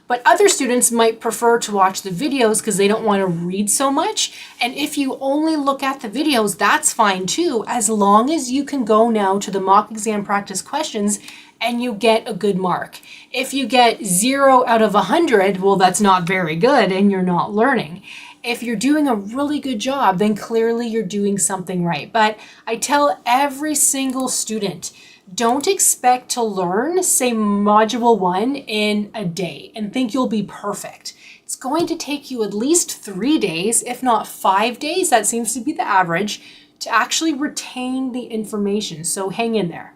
But other students might prefer to watch the videos because they don't want to read so much. And if you only look at the videos, that's fine too, as long as you can go now to the mock exam practice questions and you get a good mark. If you get 0 out of 100, well, that's not very good and you're not learning. If you're doing a really good job, then clearly you're doing something right. But I tell every single student, don't expect to learn, say, module 1 in a day and think you'll be perfect. It's going to take you at least 3 days, if not 5 days, that seems to be the average, to actually retain the information. So hang in there.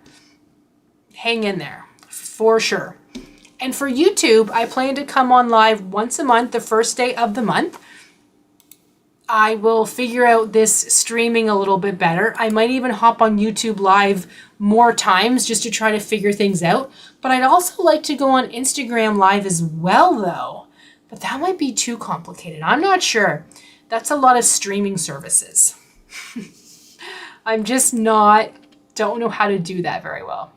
Hang in there, for sure. And for YouTube, I plan to come on live once a month, the first day of the month. I will figure out this streaming a little bit better. I might even hop on YouTube live more times just to try to figure things out. But I'd also like to go on Instagram live as well, though. But that might be too complicated. I'm not sure. That's a lot of streaming services. I'm just don't know how to do that very well.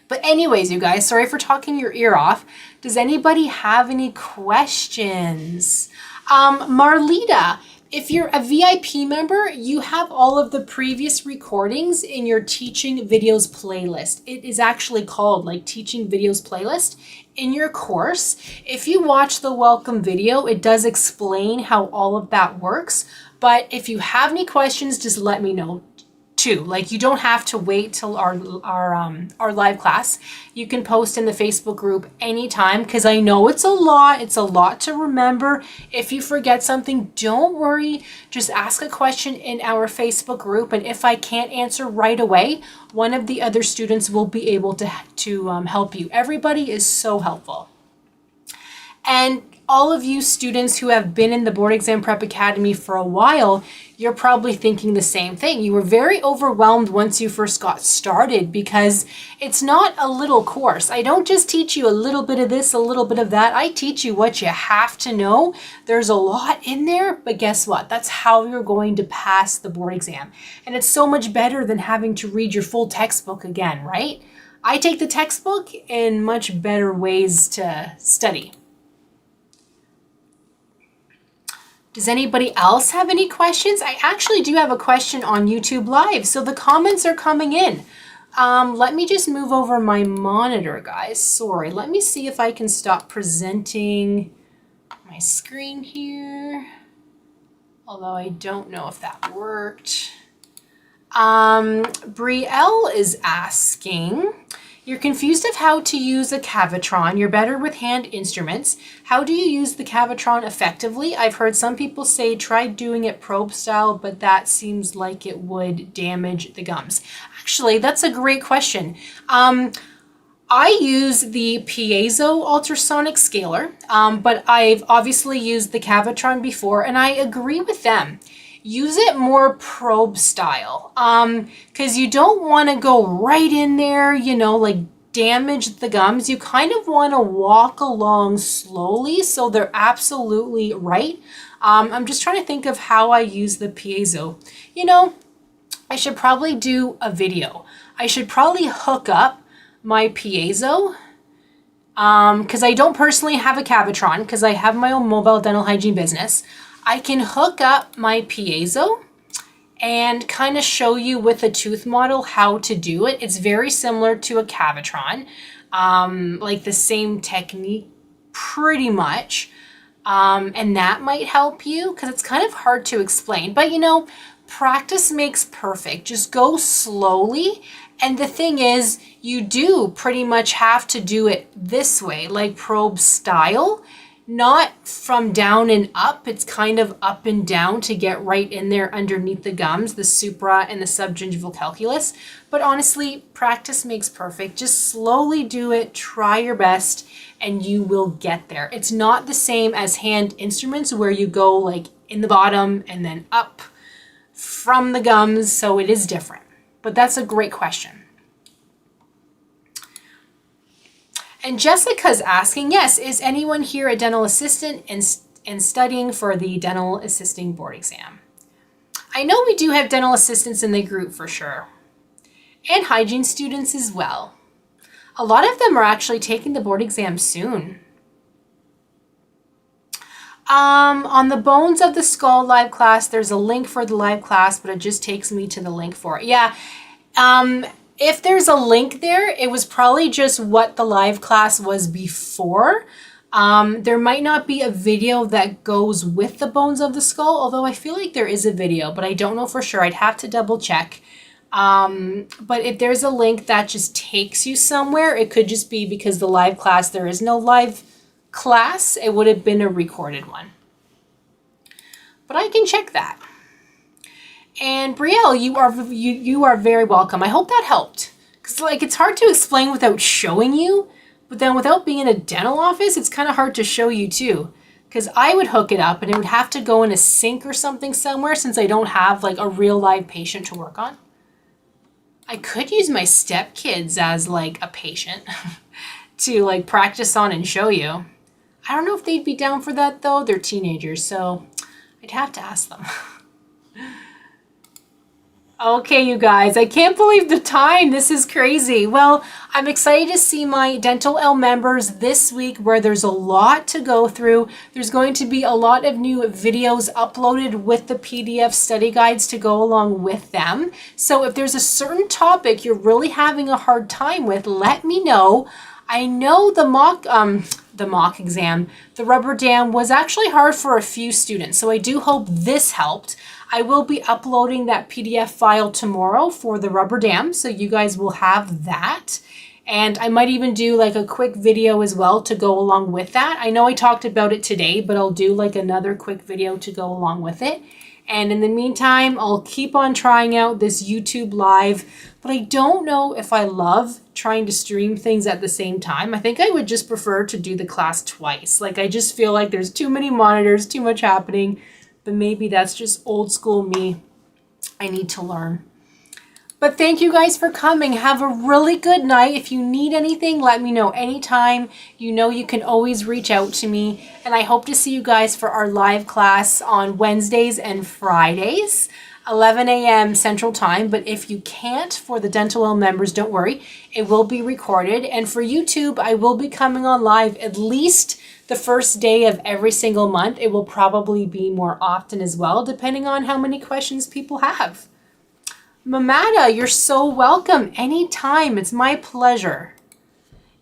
But anyways, you guys, sorry for talking your ear off. Does anybody have any questions? Marlita, if you're a VIP member, you have all of the previous recordings in your teaching videos playlist. It is actually called like teaching videos playlist in your course. If you watch the welcome video, it does explain how all of that works. But if you have any questions, just let me know too. Like, you don't have to wait till our live class. You can post in the Facebook group anytime, because I know it's a lot to remember. If you forget something, don't worry, just ask a question in our Facebook group, and if I can't answer right away, one of the other students will be able to help you. Everybody is so helpful. And all of you students who have been in the Board Exam Prep Academy for a while, you're probably thinking the same thing. You were very overwhelmed once you first got started, because it's not a little course. I don't just teach you a little bit of this, a little bit of that. I teach you what you have to know. There's a lot in there, but guess what? That's how you're going to pass the board exam. And it's so much better than having to read your full textbook again, right? I take the textbook in much better ways to study. Does anybody else have any questions? I actually do have a question on YouTube Live, so the comments are coming in. Let me just move over my monitor, guys. Sorry, let me see if I can stop presenting my screen here. Although I don't know if that worked. Brielle is asking, you're confused of how to use a Cavitron. You're better with hand instruments. How do you use the Cavitron effectively? I've heard some people say try doing it probe style, but that seems like it would damage the gums. Actually, that's a great question. I use the piezo ultrasonic scaler, but I've obviously used the Cavitron before, and I agree with them. Use it more probe style, because you don't want to go right in there, you know, like damage the gums. You kind of want to walk along slowly so they're absolutely right. I'm just trying to think of how I use the piezo. You know, I should probably do a video. I should probably hook up my piezo because I don't personally have a Cavitron because I have my own mobile dental hygiene business. I can hook up my piezo and kind of show you with a tooth model how to do it. It's very similar to a Cavitron, like the same technique pretty much. And that might help you because it's kind of hard to explain. But you know, practice makes perfect. Just go slowly. And the thing is, you do pretty much have to do it this way, like probe style, not from down and up. It's kind of up and down to get right in there underneath the gums, the supra and the subgingival calculus. But honestly, practice makes perfect. Just slowly do it, try your best, and you will get there. It's not the same as hand instruments where you go like in the bottom and then up from the gums, so it is different. But that's a great question. And Jessica's asking, yes, is anyone here a dental assistant and studying for the dental assisting board exam? I know we do have dental assistants in the group for sure. And hygiene students as well. A lot of them are actually taking the board exam soon. On the Bones of the Skull live class, there's a link for the live class, but it just takes me to the link for it. Yeah, if there's a link there, it was probably just what the live class was before. There might not be a video that goes with the Bones of the Skull, although I feel like there is a video, but I don't know for sure. I'd have to double check. But if there's a link that just takes you somewhere, it could just be because the live class, there is no live class. It would have been a recorded one. But I can check that. And Brielle, you are very welcome. I hope that helped. Because like it's hard to explain without showing you, but then without being in a dental office, it's kind of hard to show you too. Because I would hook it up and it would have to go in a sink or something somewhere since I don't have like a real live patient to work on. I could use my stepkids as like a patient to like practice on and show you. I don't know if they'd be down for that though. They're teenagers, so I'd have to ask them. Okay, you guys, I can't believe the time. This is crazy. Well, I'm excited to see my Dentalelle members this week where there's a lot to go through. There's going to be a lot of new videos uploaded with the PDF study guides to go along with them. So if there's a certain topic you're really having a hard time with, let me know. I know the mock exam, the rubber dam was actually hard for a few students. So I do hope this helped. I will be uploading that PDF file tomorrow for the rubber dam, so you guys will have that. And I might even do like a quick video as well to go along with that. I know I talked about it today, but I'll do like another quick video to go along with it. And in the meantime, I'll keep on trying out this YouTube live, but I don't know if I love trying to stream things at the same time. I think I would just prefer to do the class twice. Like I just feel like there's too many monitors, too much happening. But maybe that's just old school me. I need to learn. But thank you guys for coming. Have a really good night. If you need anything, let me know anytime. You know you can always reach out to me. And I hope to see you guys for our live class on Wednesdays and Fridays, 11 a.m. Central Time. But if you can't for the Dentalelle members, don't worry. It will be recorded. And for YouTube, I will be coming on live at least the first day of every single month. It will probably be more often as well, depending on how many questions people have. Mamada, you're so welcome anytime. It's my pleasure.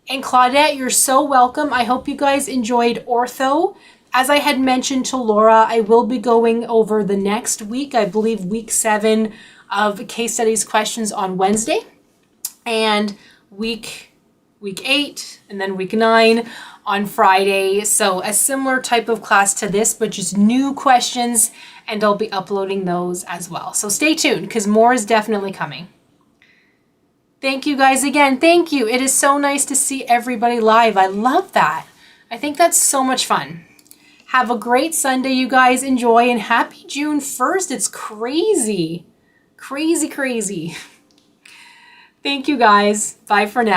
And Claudette, you're so welcome. I hope you guys enjoyed ortho. As I had mentioned to Laura, I will be going over the next week, I believe week 7 of case studies questions on Wednesday, and week 8, and then week 9 on Friday. So a similar type of class to this, but just new questions, and I'll be uploading those as well. So stay tuned because more is definitely coming. Thank you guys again. Thank you. It is so nice to see everybody live. I love that. I think that's so much fun. Have a great Sunday, you guys. Enjoy, and happy June 1st. It's crazy. Crazy, crazy. Thank you guys. Bye for now.